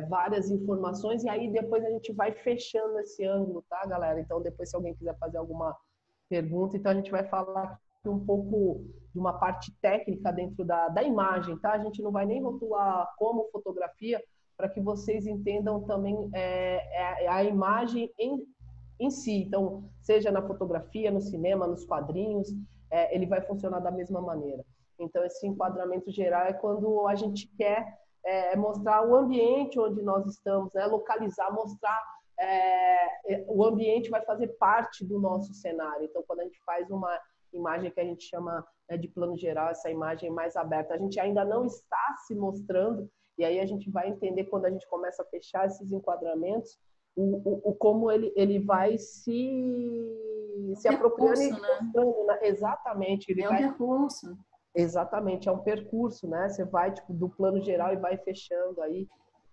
várias informações, e aí depois a gente vai fechando esse ângulo, tá, galera? Então, depois, se alguém quiser fazer alguma pergunta, então a gente vai falar um pouco de uma parte técnica dentro da imagem, tá? A gente não vai nem rotular como fotografia, para que vocês entendam também a imagem em si. Então, seja na fotografia, no cinema, nos quadrinhos, ele vai funcionar da mesma maneira. Então, esse enquadramento geral é quando a gente quer mostrar o ambiente onde nós estamos, né? Localizar, mostrar o ambiente vai fazer parte do nosso cenário. Então, quando a gente faz uma imagem que a gente chama de plano geral, essa imagem mais aberta, a gente ainda não está se mostrando, e aí a gente vai entender quando a gente começa a fechar esses enquadramentos, como ele vai se apropriando e mostrando, né? Exatamente. Um recurso. Exatamente, é um percurso, né? Você vai, tipo, do plano geral e vai fechando aí.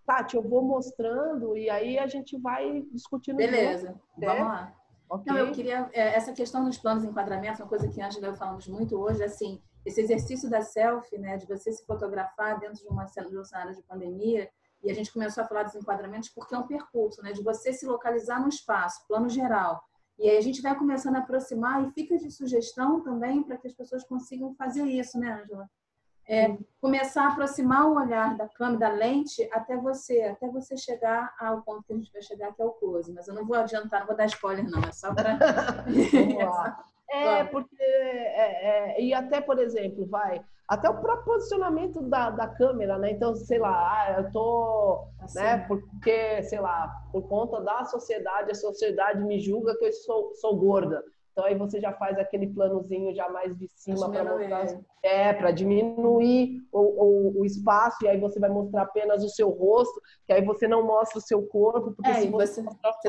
Tati, eu vou mostrando e aí a gente vai discutindo Beleza, junto, vamos né? lá. Ok? Não, eu queria, essa questão dos planos de enquadramento, uma coisa que a Ângela e eu falamos muito hoje, assim, esse exercício da selfie, né, de você se fotografar dentro de um cenário de pandemia, e a gente começou a falar dos enquadramentos porque é um percurso, né, de você se localizar no espaço, plano geral. E aí a gente vai começando a aproximar e fica de sugestão também para que as pessoas consigam fazer isso, né, Ângela? Começar a aproximar o olhar da câmera, da lente, até você chegar ao ponto que a gente vai chegar, que é o close. Mas eu não vou adiantar, não vou dar spoiler, não. É só para... Vamos lá. Porque... e até, por exemplo, até o próprio posicionamento da câmera, né? Então, sei lá, eu tô... Assim, né? Porque, sei lá, por conta da sociedade, a sociedade me julga que eu sou gorda. Então, aí você já faz aquele planozinho já mais de cima para mostrar... para diminuir o espaço, e aí você vai mostrar apenas o seu rosto, que aí você não mostra o seu corpo, porque se você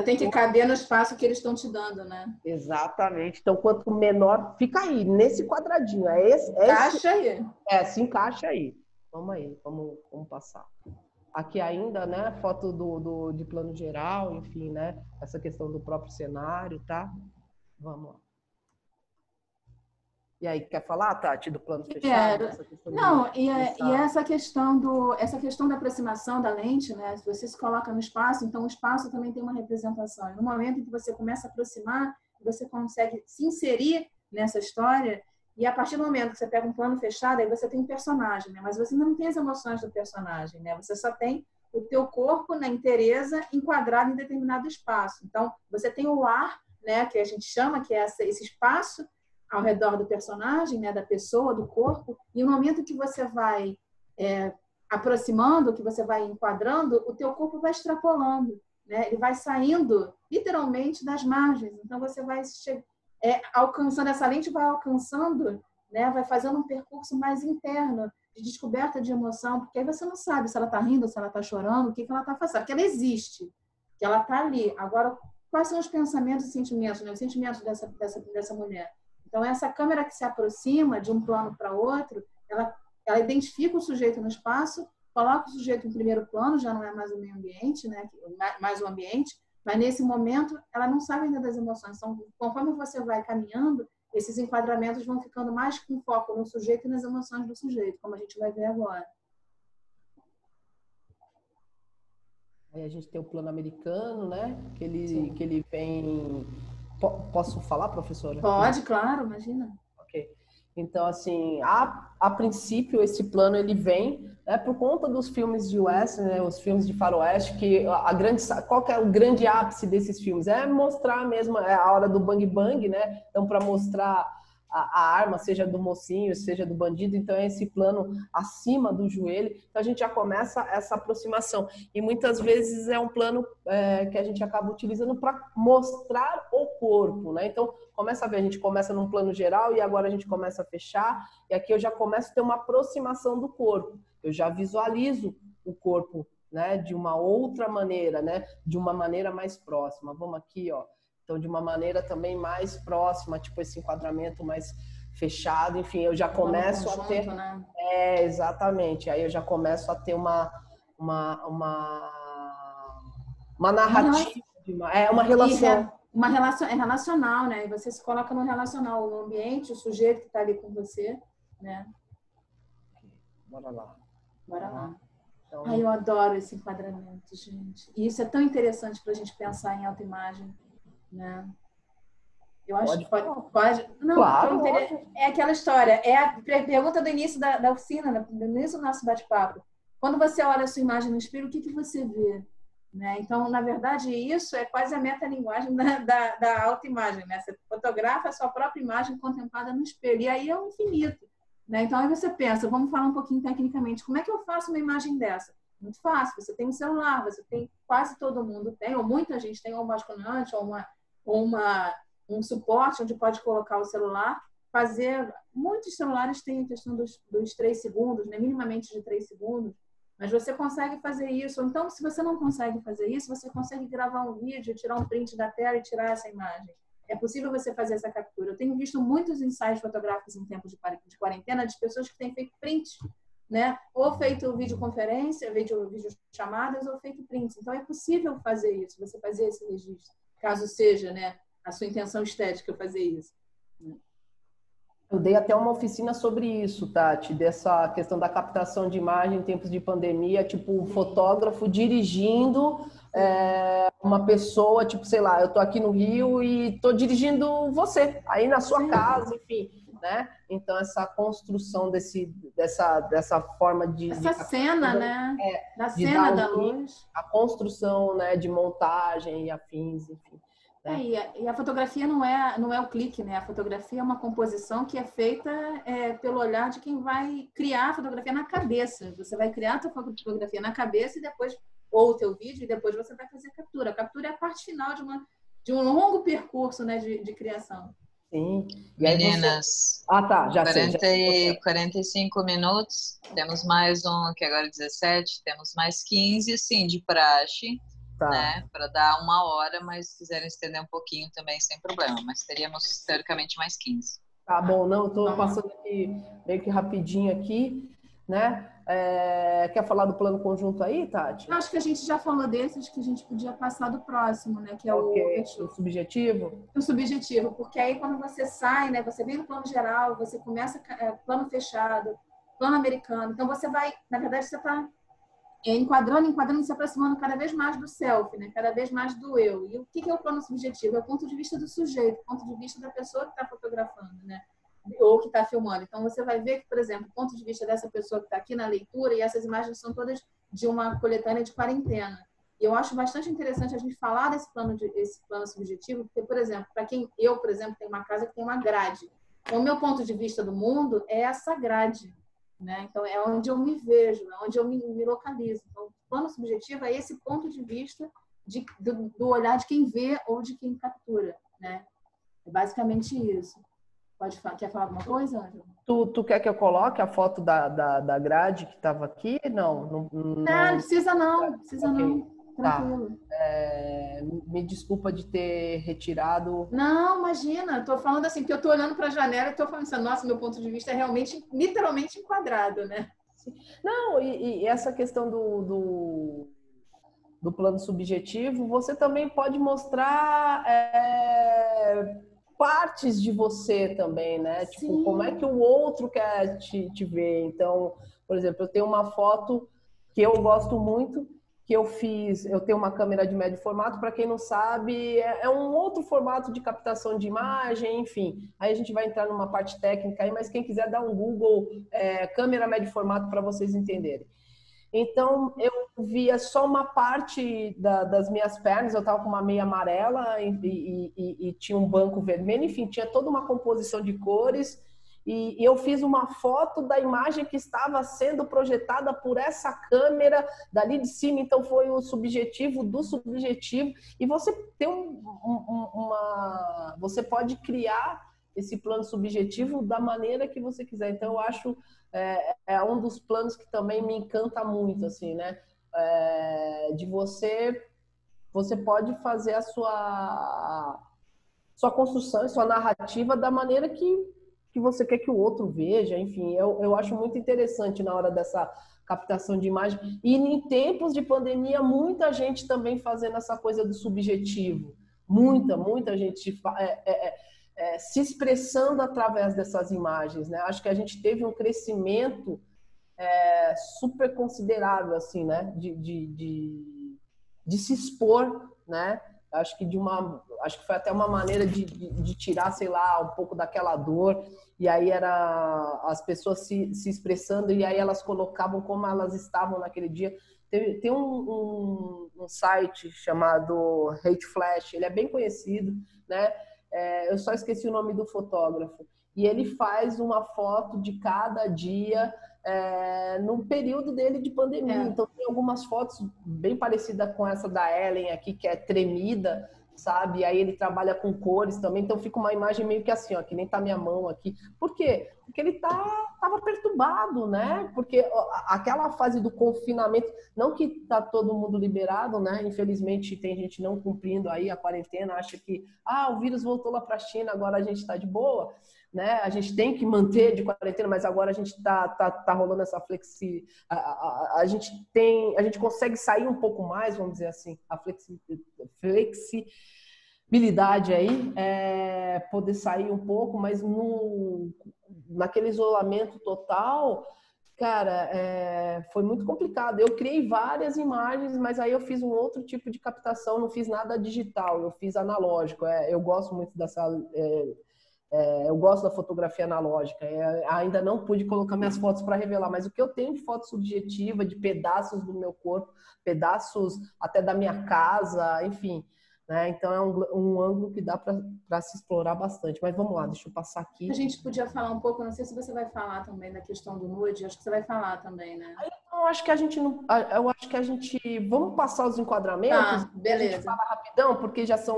tem que caber no espaço que eles estão te dando, né? Exatamente. Então, quanto menor, fica aí, nesse quadradinho. Encaixa aí. Se encaixa aí. Vamos aí, vamos passar. Aqui ainda, né, foto de plano geral, enfim, né, essa questão do próprio cenário, tá? Vamos lá. E aí, quer falar, Tati, do plano fechado? Não, e essa questão da aproximação da lente, né? Se você se coloca no espaço, então o espaço também tem uma representação. E no momento em que você começa a aproximar, você consegue se inserir nessa história, e a partir do momento que você pega um plano fechado, aí você tem um personagem, né? Mas você não tem as emoções do personagem, né? Você só tem o teu corpo na inteireza enquadrado em determinado espaço. Então, você tem o ar, né? Que a gente chama, que é esse espaço ao redor do personagem, né, da pessoa, do corpo, e no momento que você vai aproximando, que você vai enquadrando, o teu corpo vai extrapolando, né? Ele vai saindo literalmente das margens. Então você vai alcançando essa lente, vai alcançando, né? Vai fazendo um percurso mais interno de descoberta de emoção, porque aí você não sabe se ela está rindo, se ela está chorando, o que ela está fazendo, porque ela existe, que ela está ali. Agora, quais são os pensamentos e sentimentos, né? Os sentimentos dessa mulher? Então, essa câmera que se aproxima de um plano para outro, ela identifica o sujeito no espaço, coloca o sujeito em primeiro plano, já não é mais o meio ambiente, né? Mais o ambiente, mas nesse momento ela não sabe ainda das emoções. Então, conforme você vai caminhando, esses enquadramentos vão ficando mais com foco no sujeito e nas emoções do sujeito, como a gente vai ver agora. Aí a gente tem o plano americano, né? Que ele vem... Posso falar, professora? Pode, claro, imagina. Ok. Então, assim, a princípio, esse plano ele vem por conta dos filmes de western, né, os filmes de faroeste, que qual que é o grande ápice desses filmes? É mostrar mesmo a hora do bang bang, né? Então, para mostrar a arma, seja do mocinho, seja do bandido, então é esse plano acima do joelho, então a gente já começa essa aproximação, e muitas vezes é um plano que a gente acaba utilizando para mostrar o corpo, né? Então começa a ver, a gente começa num plano geral e agora a gente começa a fechar, e aqui eu já começo a ter uma aproximação do corpo, eu já visualizo o corpo, né, de uma outra maneira, né, de uma maneira mais próxima. Vamos aqui, ó. Então, de uma maneira também mais próxima, tipo esse enquadramento mais fechado, enfim, eu já começo a ter... Né? Exatamente. Aí eu já começo a ter uma narrativa, uma relação. Uma relação, é relacional, né? E você se coloca no relacional, no ambiente, o sujeito que está ali com você, né? Bora lá. Bora lá. Então... Ai, eu adoro esse enquadramento, gente. E isso é tão interessante para a gente pensar em autoimagem, né? Eu acho que pode. Não, claro, é aquela história, é a pergunta do início da oficina, do início do nosso bate-papo. Quando você olha a sua imagem no espelho, o que você vê? Né? Então, na verdade, isso é quase a metalinguagem da autoimagem, né? Você fotografa a sua própria imagem contemplada no espelho, e aí é o infinito. Né? Então, aí você pensa, vamos falar um pouquinho tecnicamente, como é que eu faço uma imagem dessa? Muito fácil, você tem um celular, você tem, quase todo mundo tem, ou muita gente tem, ou um basculante, ou um suporte onde pode colocar o celular, muitos celulares têm a questão dos 3 segundos, né? Minimamente de 3 segundos, mas você consegue fazer isso. Então, se você não consegue fazer isso, você consegue gravar um vídeo, tirar um print da tela e tirar essa imagem. é possível você fazer essa captura. Eu tenho visto muitos ensaios fotográficos em tempos de quarentena de pessoas que têm feito print, né? Ou feito videoconferência, videochamadas, ou feito prints. Então, é possível fazer isso, você fazer esse registro, caso seja, né, a sua intenção estética fazer isso. Eu dei até uma oficina sobre isso, Tati, dessa questão da captação de imagem em tempos de pandemia, tipo, o fotógrafo dirigindo uma pessoa, tipo, sei lá, eu tô aqui no Rio e tô dirigindo você, aí na sua casa, enfim, né? Então, essa construção dessa forma de... Essa cena, né? Da cena da luz. A construção, né, de montagem e afins, enfim. E a fotografia não é o clique, né? A fotografia é uma composição que é feita pelo olhar de quem vai criar a fotografia na cabeça. Você vai criar a sua fotografia na cabeça e depois, ou o teu vídeo, e depois você vai fazer a captura. A captura é a parte final de um longo percurso, né, de criação. Sim. E meninas, tá, já 45 minutos, temos mais um, que agora é 17, temos mais 15, sim, de praxe. Tá. Né, para dar 1 hora, mas se quiserem estender um pouquinho também, sem problema. Mas teríamos, teoricamente, mais 15. Tá bom, não, estou passando aqui meio que rapidinho aqui, né? Quer falar do plano conjunto aí, Tati? Acho que a gente já falou desse, acho que a gente podia passar do próximo, né? Que é o subjetivo? O subjetivo, porque aí quando você sai, né? Você vem no plano geral, você começa plano fechado, plano americano. Então você vai, na verdade, você está enquadrando, se aproximando cada vez mais do self, né? Cada vez mais do eu. E o que é o plano subjetivo? É o ponto de vista do sujeito, o ponto de vista da pessoa que está fotografando, né? Ou que está filmando. Então, você vai ver que, por exemplo, o ponto de vista dessa pessoa que está aqui na leitura, e essas imagens são todas de uma coletânea de quarentena. E eu acho bastante interessante a gente falar desse plano subjetivo, porque, por exemplo, para quem eu, por exemplo, tenho uma casa que tem uma grade. Então, o meu ponto de vista do mundo é essa grade. Né? Então, é onde eu me vejo, é onde eu me localizo. Então, o plano subjetivo é esse ponto de vista do olhar de quem vê ou de quem captura. Né? É basicamente isso. Quer falar alguma coisa, Ângela? Tu quer que eu coloque a foto da grade que estava aqui? Não precisa não. Precisa okay. Não. Tranquilo. Tá. Me desculpa de ter retirado. Não, imagina. Estou falando assim, porque eu estou olhando para a janela e estou falando assim, nossa, meu ponto de vista é realmente, literalmente enquadrado, né? Não, e essa questão do plano subjetivo, você também pode mostrar partes de você também, né? Sim. Tipo, como é que o outro quer te ver. Então, por exemplo, eu tenho uma foto que eu gosto muito, que eu tenho uma câmera de médio formato, para quem não sabe, é um outro formato de captação de imagem, enfim. Aí a gente vai entrar numa parte técnica aí, mas quem quiser dar um Google, câmera médio formato, para vocês entenderem. Então, eu via só uma parte das minhas pernas, eu estava com uma meia amarela e tinha um banco vermelho, enfim, tinha toda uma composição de cores. E eu fiz uma foto da imagem que estava sendo projetada por essa câmera dali de cima, então foi o subjetivo do subjetivo. E você tem você pode criar esse plano subjetivo da maneira que você quiser. Então eu acho um dos planos que também me encanta muito, assim, né? De você pode fazer a sua construção, a sua narrativa da maneira que você quer que o outro veja, enfim, eu acho muito interessante na hora dessa captação de imagem. E em tempos de pandemia, muita gente também fazendo essa coisa do subjetivo. Muita gente se expressando através dessas imagens, né? Acho que a gente teve um crescimento super considerável, assim, né? De se expor, né? Acho que foi até uma maneira de tirar, sei lá, um pouco daquela dor. E aí era as pessoas se expressando, e aí elas colocavam como elas estavam naquele dia. Tem um site chamado Hate Flash, ele é bem conhecido, né? Eu só esqueci o nome do fotógrafo. E ele faz uma foto de cada dia no período dele de pandemia. Então tem algumas fotos bem parecidas com essa da Ellen aqui, que é tremida, sabe? E aí ele trabalha com cores também, então fica uma imagem meio que assim, ó, que nem tá minha mão aqui. Por quê? Porque ele tá estava perturbado, né? Porque aquela fase do confinamento, não que está todo mundo liberado, né? Infelizmente tem gente não cumprindo aí a quarentena, acha que o vírus voltou lá para a China, agora a gente está de boa, né? A gente tem que manter de quarentena, mas agora a gente tá rolando essa a gente consegue sair um pouco mais, vamos dizer assim, a flexibilidade aí, poder sair um pouco, mas naquele isolamento total, cara, foi muito complicado. Eu criei várias imagens, mas aí eu fiz um outro tipo de captação, não fiz nada digital, eu fiz analógico. Eu gosto muito dessa... eu gosto da fotografia analógica. Ainda não pude colocar minhas fotos para revelar, mas o que eu tenho de foto subjetiva, de pedaços do meu corpo, pedaços até da minha casa, enfim... Né? Então é um ângulo que dá para se explorar bastante. Mas vamos lá, deixa eu passar aqui. A gente podia falar um pouco, não sei se você vai falar também da questão do nude, acho que você vai falar também, né? Eu acho que a gente não. Eu acho que a gente. Vamos passar os enquadramentos? Beleza. A gente fala rapidão, porque já são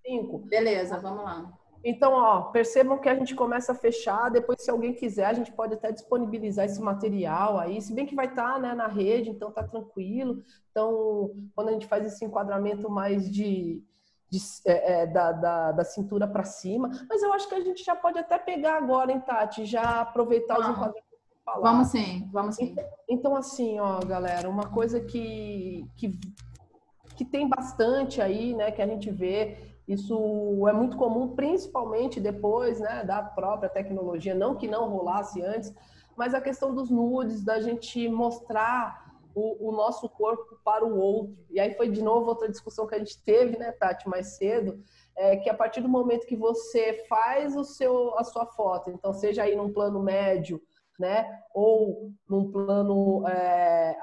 5. Beleza, vamos lá. Então, percebam que a gente começa a fechar, depois se alguém quiser, a gente pode até disponibilizar esse material aí, se bem que vai estar, né, na rede, então tá tranquilo. Então, quando a gente faz esse enquadramento mais da cintura para cima, mas eu acho que a gente já pode até pegar agora, hein, Tati, já aproveitar os enquadramentos para falar. Vamos sim. Então, assim, galera, uma coisa que tem bastante aí, né, que a gente vê. Isso é muito comum, principalmente depois, né, da própria tecnologia, não que não rolasse antes, mas a questão dos nudes, da gente mostrar o nosso corpo para o outro. E aí foi de novo outra discussão que a gente teve, né, Tati, mais cedo, que a partir do momento que você faz a sua foto, então seja aí num plano médio, né, ou num plano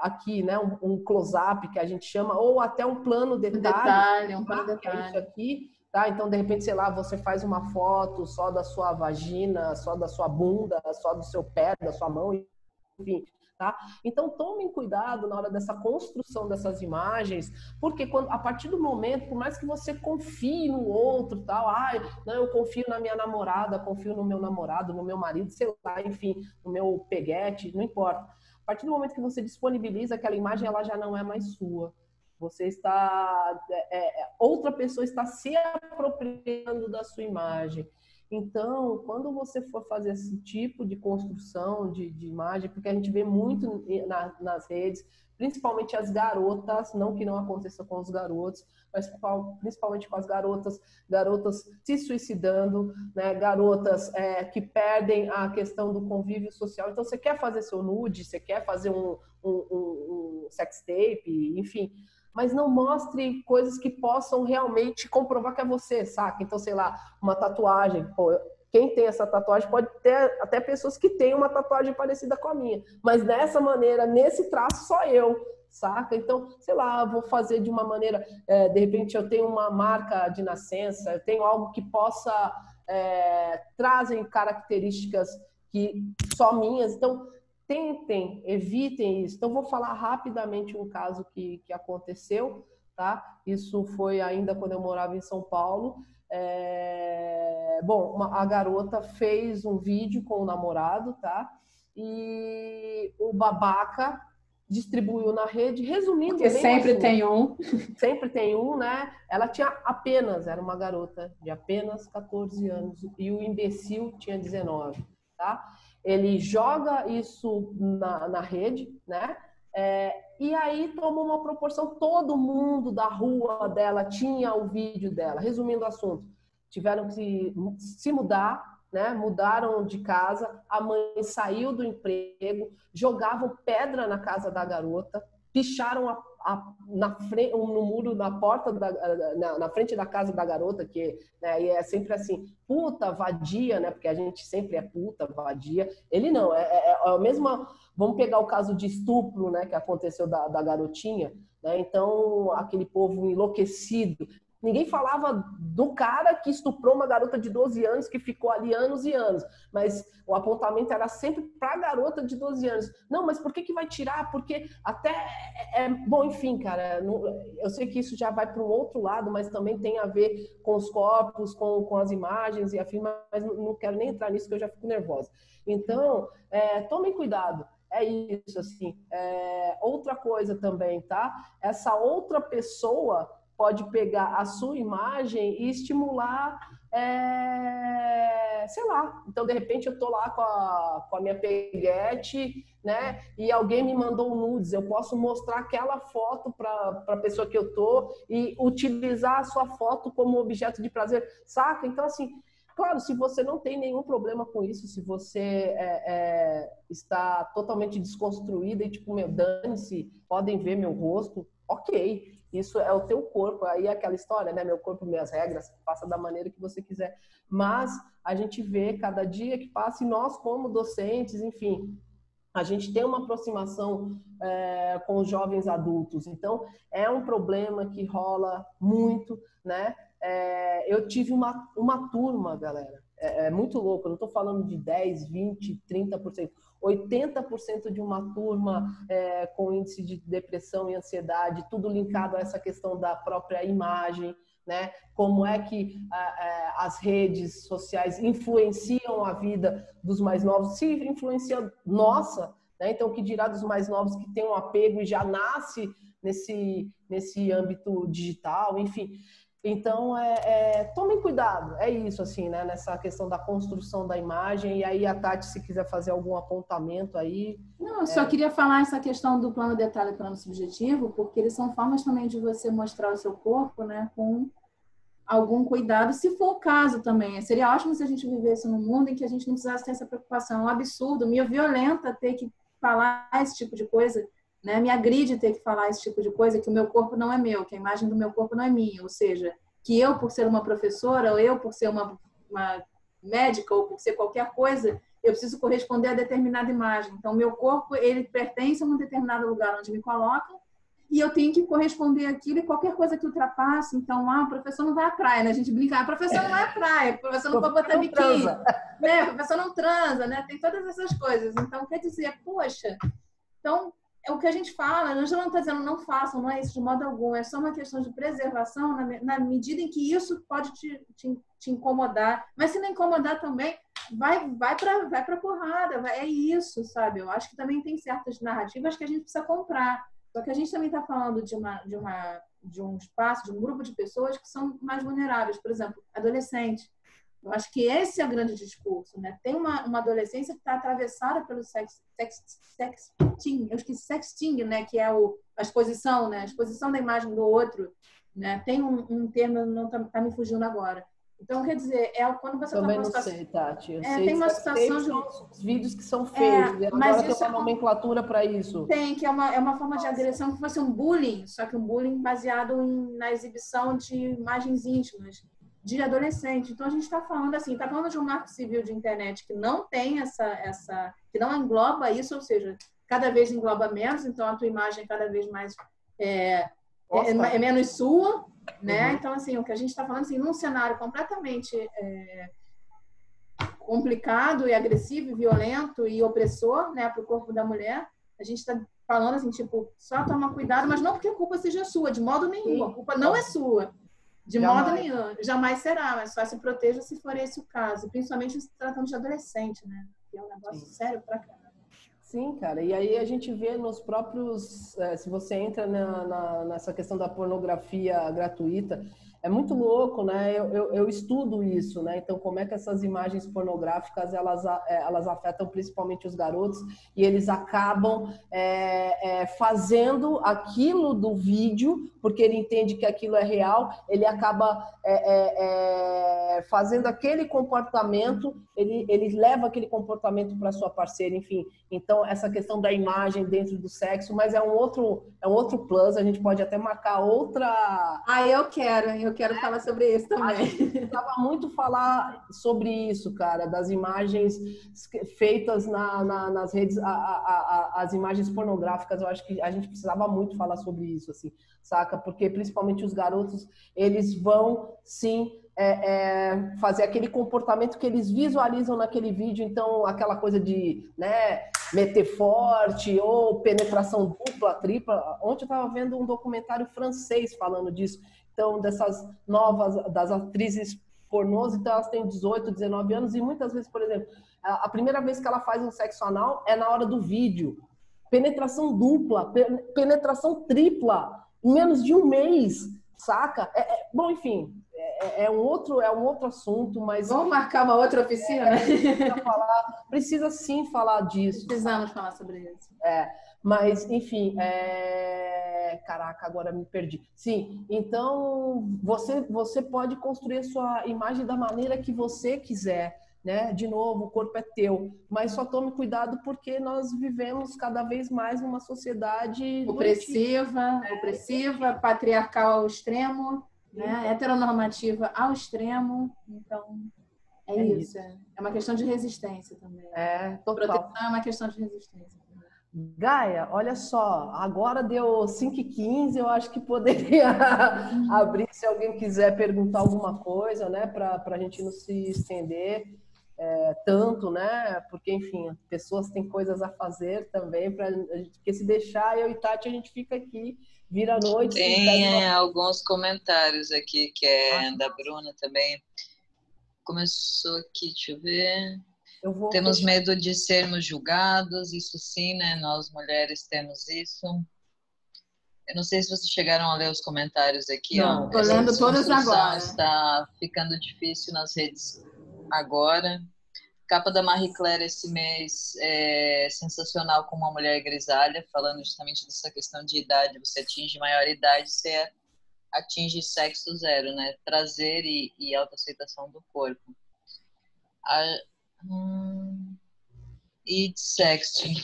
aqui, né, um close-up que a gente chama, ou até um plano detalhe, um plano detalhe. Que é isso aqui, tá? Então, de repente, sei lá, você faz uma foto só da sua vagina, só da sua bunda, só do seu pé, da sua mão, enfim, tá? Então, tomem cuidado na hora dessa construção dessas imagens, porque a partir do momento, por mais que você confie no outro, tal, não, eu confio na minha namorada, confio no meu namorado, no meu marido, sei lá, enfim, no meu peguete, não importa. A partir do momento que você disponibiliza aquela imagem, ela já não é mais sua. Você está... outra pessoa está se apropriando da sua imagem. Então, quando você for fazer esse tipo de construção de imagem, porque a gente vê muito nas redes, principalmente as garotas, não que não aconteça com os garotos, mas principalmente com as garotas se suicidando, né? Garotas que perdem a questão do convívio social. Então, você quer fazer seu nude, você quer fazer um sex tape, enfim... mas não mostre coisas que possam realmente comprovar que é você, saca? Então, sei lá, uma tatuagem. Pô, quem tem essa tatuagem pode ter até pessoas que têm uma tatuagem parecida com a minha. Mas dessa maneira, nesse traço, só eu, saca? Então, sei lá, vou fazer de uma maneira... de repente, eu tenho uma marca de nascença, eu tenho algo que possa... trazem características que só minhas. Então... tentem, evitem isso. Então, vou falar rapidamente um caso que aconteceu, tá? Isso foi ainda quando eu morava em São Paulo. Bom, a garota fez um vídeo com o namorado, tá? E o babaca distribuiu na rede, resumindo... Porque sempre tem um. Sempre tem um, né? Ela era uma garota de apenas 14 anos e o imbecil tinha 19, tá? Ele joga isso na rede, né? E aí tomou uma proporção, todo mundo da rua dela tinha o vídeo dela. Resumindo o assunto, tiveram que se mudar, né? Mudaram de casa, a mãe saiu do emprego, jogavam pedra na casa da garota, picharam no muro, na porta, na frente da casa da garota, que, né, e é sempre assim, puta, vadia, né, porque a gente sempre é puta, vadia. Ele não, é a mesma... Vamos pegar o caso de estupro, né, que aconteceu da garotinha, né, então aquele povo enlouquecido, Ninguém falava do cara que estuprou uma garota de 12 anos, que ficou ali anos e anos. Mas o apontamento era sempre para a garota de 12 anos. Não, mas por que vai tirar? Porque até... Bom, enfim, cara, eu sei que isso já vai para um outro lado, mas também tem a ver com os corpos, com as imagens e afim, mas não quero nem entrar nisso, que eu já fico nervosa. Então, tomem cuidado. É isso, assim. Outra coisa também, tá? Essa outra pessoa pode pegar a sua imagem e estimular, sei lá. Então, de repente, eu tô lá com a minha peguete, né? E alguém me mandou um nudes. Eu posso mostrar aquela foto para a pessoa que eu tô e utilizar a sua foto como objeto de prazer, saca? Então, assim, claro, se você não tem nenhum problema com isso, se você está totalmente desconstruída e tipo, meu, dane-se, podem ver meu rosto, ok. Isso é o teu corpo, aí é aquela história, né? Meu corpo, minhas regras, faça da maneira que você quiser. Mas a gente vê cada dia que passa e nós, como docentes, enfim, a gente tem uma aproximação com os jovens adultos. Então, é um problema que rola muito, né? Eu tive uma turma, galera, é muito louco, eu não estou falando de 10, 20, 30%. 80% de uma turma com índice de depressão e ansiedade, tudo linkado a essa questão da própria imagem, né? Como é que as redes sociais influenciam a vida dos mais novos, se influencia nossa, né? Então, o que dirá dos mais novos que tem um apego e já nasce nesse âmbito digital, enfim. Então, tomem cuidado, é isso, assim, né? Nessa questão da construção da imagem. E aí, a Tati, se quiser fazer algum apontamento aí... Não, eu só queria falar essa questão do plano detalhe e plano subjetivo, porque eles são formas também de você mostrar o seu corpo, né? Com algum cuidado, se for o caso também. Seria ótimo se a gente vivesse num mundo em que a gente não precisasse ter essa preocupação. É um absurdo, me violenta ter que falar esse tipo de coisa, né? Me agride ter que falar esse tipo de coisa, que o meu corpo não é meu, que a imagem do meu corpo não é minha, ou seja, que eu, por ser uma professora, ou eu, por ser uma médica, ou por ser qualquer coisa, eu preciso corresponder a determinada imagem. Então, meu corpo, ele pertence a um determinado lugar onde me colocam, e eu tenho que corresponder àquilo, e qualquer coisa que ultrapasse. Então, o professor não vai à praia, né? A gente brinca, o professor não vai à praia, o professor não pode botar biquíni, né? O professor não transa, né? Tem todas essas coisas. Então, quer dizer, poxa, então, é o que a gente fala, a Ângela não está dizendo não façam, não é isso de modo algum, é só uma questão de preservação na medida em que isso pode te incomodar, mas se não incomodar também, vai para porrada, é isso, sabe? Eu acho que também tem certas narrativas que a gente precisa comprar, só que a gente também está falando de um espaço, de um grupo de pessoas que são mais vulneráveis, por exemplo, adolescente. Eu acho que esse é o grande discurso, né? Tem uma adolescência que está atravessada pelo sexting, eu esqueci sexting, né? Que é a exposição, né? A exposição da imagem do outro, né? Tem um termo, não tá me fugindo agora. Então, quer dizer, quando você também está não sei, Tati. Eu sei tem uma situação de os vídeos que são feios. Mas agora tem uma nomenclatura para isso. Tem, que é uma forma de agressão que fosse um bullying, só que um bullying baseado na exibição de imagens íntimas de adolescente. Então, a gente está falando assim, está falando de um marco civil de internet que não tem que não engloba isso, ou seja, cada vez engloba menos, então a tua imagem é cada vez mais é menos sua, né? Uhum. Então, assim, o que a gente está falando, assim, num cenário completamente complicado e agressivo, e violento e opressor, né, para o corpo da mulher, a gente está falando assim, tipo, só toma cuidado, mas não porque a culpa seja sua, de modo nenhum, a culpa não é sua. De modo nenhum, jamais será, mas só se proteja se for esse o caso, principalmente se tratando de adolescente, né? Que é um negócio sério pra caramba. Sim, cara, e aí a gente vê nos próprios, se você entra nessa questão da pornografia gratuita, é muito louco, né? Eu estudo isso, né? Então, como é que essas imagens pornográficas, elas afetam principalmente os garotos e eles acabam fazendo aquilo do vídeo, porque ele entende que aquilo é real, ele acaba fazendo aquele comportamento, ele leva aquele comportamento para sua parceira, enfim. Então, Então, essa questão da imagem dentro do sexo, mas é um outro plus, a gente pode até marcar outra... Ah, eu quero falar sobre isso também. A gente precisava muito falar sobre isso, cara, das imagens feitas nas redes, as imagens pornográficas, eu acho que a gente precisava muito falar sobre isso, assim, saca? Porque principalmente os garotos, eles vão, sim, fazer aquele comportamento que eles visualizam naquele vídeo, então aquela coisa de, né, meter forte ou penetração dupla, tripla. Ontem eu estava vendo um documentário francês falando disso, então dessas novas, das atrizes pornôs, então elas têm 18, 19 anos e muitas vezes, por exemplo, a primeira vez que ela faz um sexo anal é na hora do vídeo. Penetração dupla, penetração tripla, em menos de um mês, saca? Bom, enfim, é um outro assunto, mas... Vamos marcar uma outra oficina, né? Precisa sim falar disso. Precisamos falar sobre isso. Mas, enfim, caraca, agora me perdi. Sim, então você pode construir a sua imagem da maneira que você quiser, né? De novo, o corpo é teu, mas só tome cuidado porque nós vivemos cada vez mais numa sociedade opressiva, patriarcal ao extremo, né? Heteronormativa ao extremo. Então, é isso. É uma questão de resistência também. Total. Proteção é uma questão de resistência. Gaia, olha só, agora deu 5h15, eu acho que poderia abrir se alguém quiser perguntar alguma coisa, né, para a gente não se estender tanto, né, porque, enfim, pessoas têm coisas a fazer também, porque se deixar eu e Tati, a gente fica aqui, vira a noite. Tem alguns comentários aqui, que é da Bruna também. Começou aqui, deixa eu ver... Temos medo de sermos julgados, isso sim, né? Nós mulheres temos isso. Eu não sei se vocês chegaram a ler os comentários aqui. Não, estou lendo todos agora. Está ficando difícil nas redes agora. Capa da Marie Claire esse mês é sensacional, com uma mulher grisalha, falando justamente dessa questão de idade. Você atinge maior idade, você atinge sexo zero, né? Prazer e autoaceitação do corpo. E de sexting.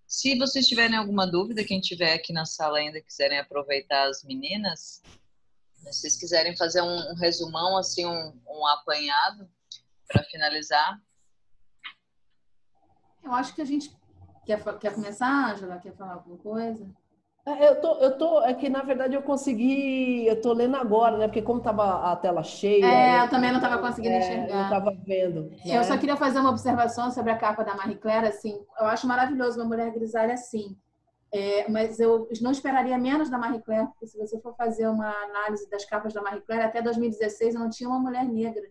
Se vocês tiverem alguma dúvida, quem estiver aqui na sala ainda quiserem aproveitar as meninas, se vocês quiserem fazer um resumão, assim, um apanhado para finalizar. Eu acho que a gente quer começar, Ângela? Quer falar alguma coisa? É que na verdade eu tô lendo agora, né? Porque como tava a tela cheia. Eu também não estava conseguindo enxergar. Eu não tava vendo. Né? Eu só queria fazer uma observação sobre a capa da Marie Claire, assim, eu acho maravilhoso uma mulher grisalha assim. Mas eu não esperaria menos da Marie Claire, porque se você for fazer uma análise das capas da Marie Claire, até 2016 não tinha uma mulher negra.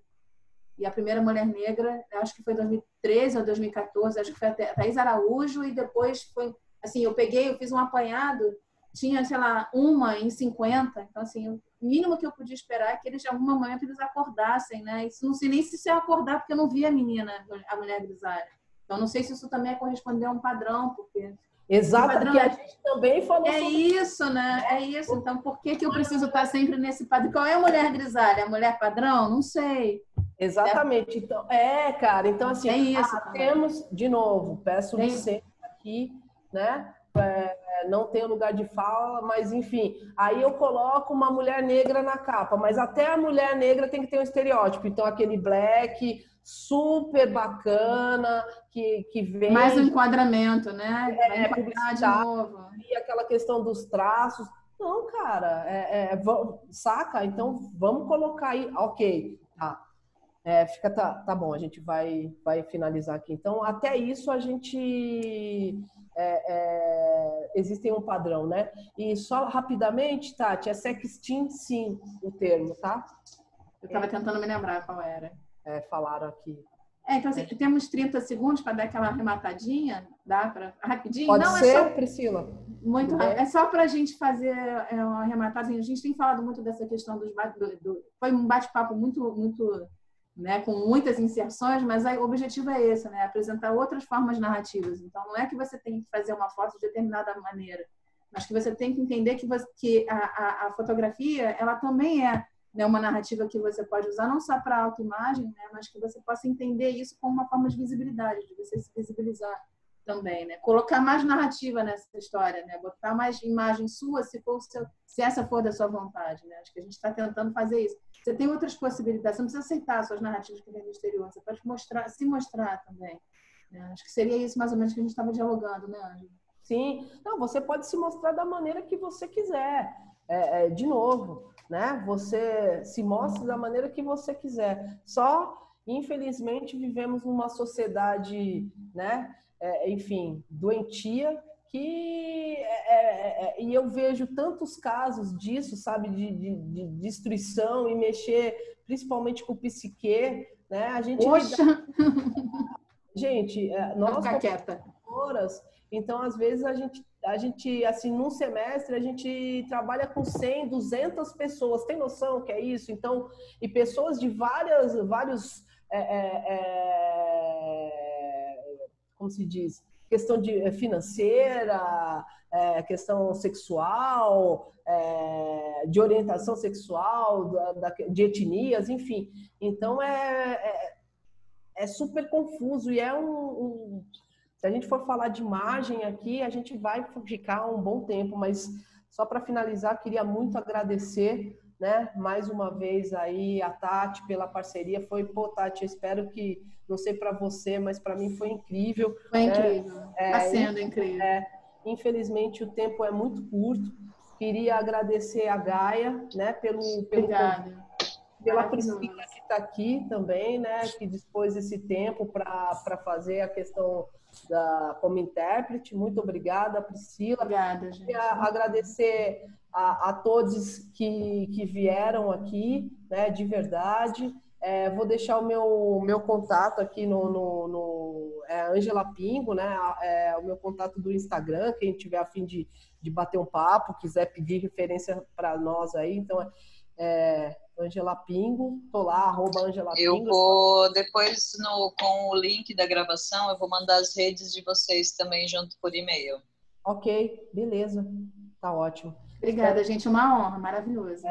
E a primeira mulher negra, acho que foi em 2013 ou 2014, acho que foi a Thaís Araújo, e depois foi, assim, eu fiz um apanhado, tinha, sei lá, uma em 50, então, assim, o mínimo que eu podia esperar é que eles, em algum momento, eles acordassem, né? Isso não sei nem se eu acordar, porque eu não vi a mulher grisalha. Então, não sei se isso também é corresponder a um padrão, porque... Exato, porque a gente também falou sobre isso, né? É isso. Então, por que eu preciso estar sempre nesse padrão? Qual é a mulher grisalha? A mulher padrão? Não sei. Exatamente. Então, cara, então assim, é isso, temos, de novo, peço licença aqui, né? Não tenho lugar de fala, mas enfim, aí eu coloco uma mulher negra na capa, mas até a mulher negra tem que ter um estereótipo, então aquele black super bacana, que vem... Mais um enquadramento, né? Vai enquadrar de novo. E aquela questão dos traços. Não, cara, saca? Então, vamos colocar aí, ok, tá. Tá bom, a gente vai finalizar aqui. Então, até isso a gente... existem um padrão, né? E só rapidamente, Tati, é sexting, sim, o termo, tá? Eu estava tentando me lembrar qual era. Falaram aqui. Então, assim, temos 30 segundos para dar aquela arrematadinha, dá para rapidinho? Pode ser, Priscila? Muito rápido. É só para a gente fazer uma arrematadinha. A gente tem falado muito dessa questão foi um bate-papo muito né, com muitas inserções, mas o objetivo é esse, né? Apresentar outras formas narrativas. Então, não é que você tem que fazer uma foto de determinada maneira, mas que você tem que entender que a fotografia, ela também é, né, uma narrativa que você pode usar não só para autoimagem, né, mas que você possa entender isso como uma forma de visibilidade, de você se visibilizar. também, né? Colocar mais narrativa nessa história, né? Botar mais imagem sua, se essa for da sua vontade, né? Acho que a gente está tentando fazer isso. Você tem outras possibilidades, você não precisa aceitar suas narrativas que vem do exterior, você pode se mostrar também, né? Acho que seria isso mais ou menos que a gente estava dialogando, né, Ângela? Sim, não, você pode se mostrar da maneira que você quiser. De novo, né? Você se mostra da maneira que você quiser. Só, infelizmente, vivemos numa sociedade, né? Enfim, doentia, e eu vejo tantos casos disso, sabe, de destruição e mexer principalmente com o psiquê, né? A gente gente, nós ficar quieta. Então, às vezes, a gente, assim, num semestre, a gente trabalha com 100, 200 pessoas. Tem noção que é isso? Então, e pessoas de vários, como se diz? Questão financeira, questão sexual, de orientação sexual, de etnias, enfim. Então, é super confuso e se a gente for falar de imagem aqui, a gente vai ficar um bom tempo, mas só para finalizar, queria muito agradecer, né, mais uma vez aí a Tati pela parceria. Tati, eu espero que, não sei para você, mas para mim foi incrível. Foi incrível, está sendo incrível. Infelizmente o tempo é muito curto. Queria agradecer a Gaia, né, Obrigada. Pela Priscila que está aqui também, né, que dispôs esse tempo para fazer a questão como intérprete. Muito obrigada, Priscila. Obrigada, gente. Queria agradecer a todos que vieram aqui, né, de verdade. Vou deixar o meu contato aqui no Ângela Pingo, né, o meu contato do Instagram, quem tiver a fim de bater um papo, quiser pedir referência para nós aí, então Ângela Pingo, tô lá, @Ângela Pingo. Eu vou, depois, com o link da gravação, eu vou mandar as redes de vocês também junto por e-mail. Ok, beleza, tá ótimo. Obrigada, gente, uma honra, maravilhoso.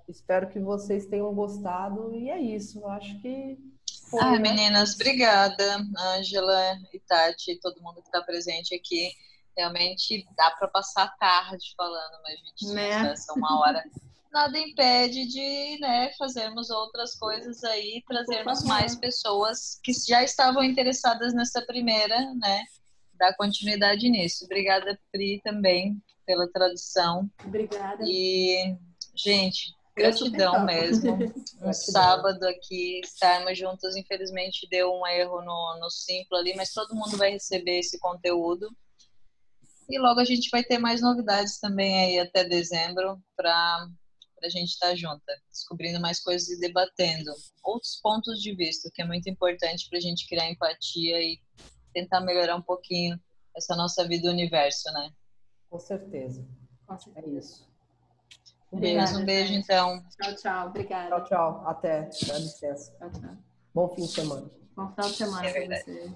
Espero que vocês tenham gostado e é isso, acho que foi, né? Meninas, obrigada, Ângela e Tati, todo mundo que está presente aqui. Realmente dá para passar a tarde falando, mas gente, essa uma hora. Nada impede de, né, fazermos outras coisas aí, trazermos mais pessoas que já estavam interessadas nessa primeira, né, dar continuidade nisso. Obrigada, Pri, também, pela tradução. Obrigada. E, gente, gratidão mesmo. Sábado aqui, estarmos juntos, infelizmente deu um erro no Simpla ali, mas todo mundo vai receber esse conteúdo. E logo a gente vai ter mais novidades também aí até dezembro para a gente estar junta, descobrindo mais coisas e debatendo outros pontos de vista, que é muito importante para a gente criar empatia e tentar melhorar um pouquinho essa nossa vida e universo, né? Com certeza. É isso. Um beijo, então. Tchau, tchau. Obrigada. Tchau, tchau. Até. Dá licença. Tchau, tchau. Bom fim de semana. Bom final de semana para você.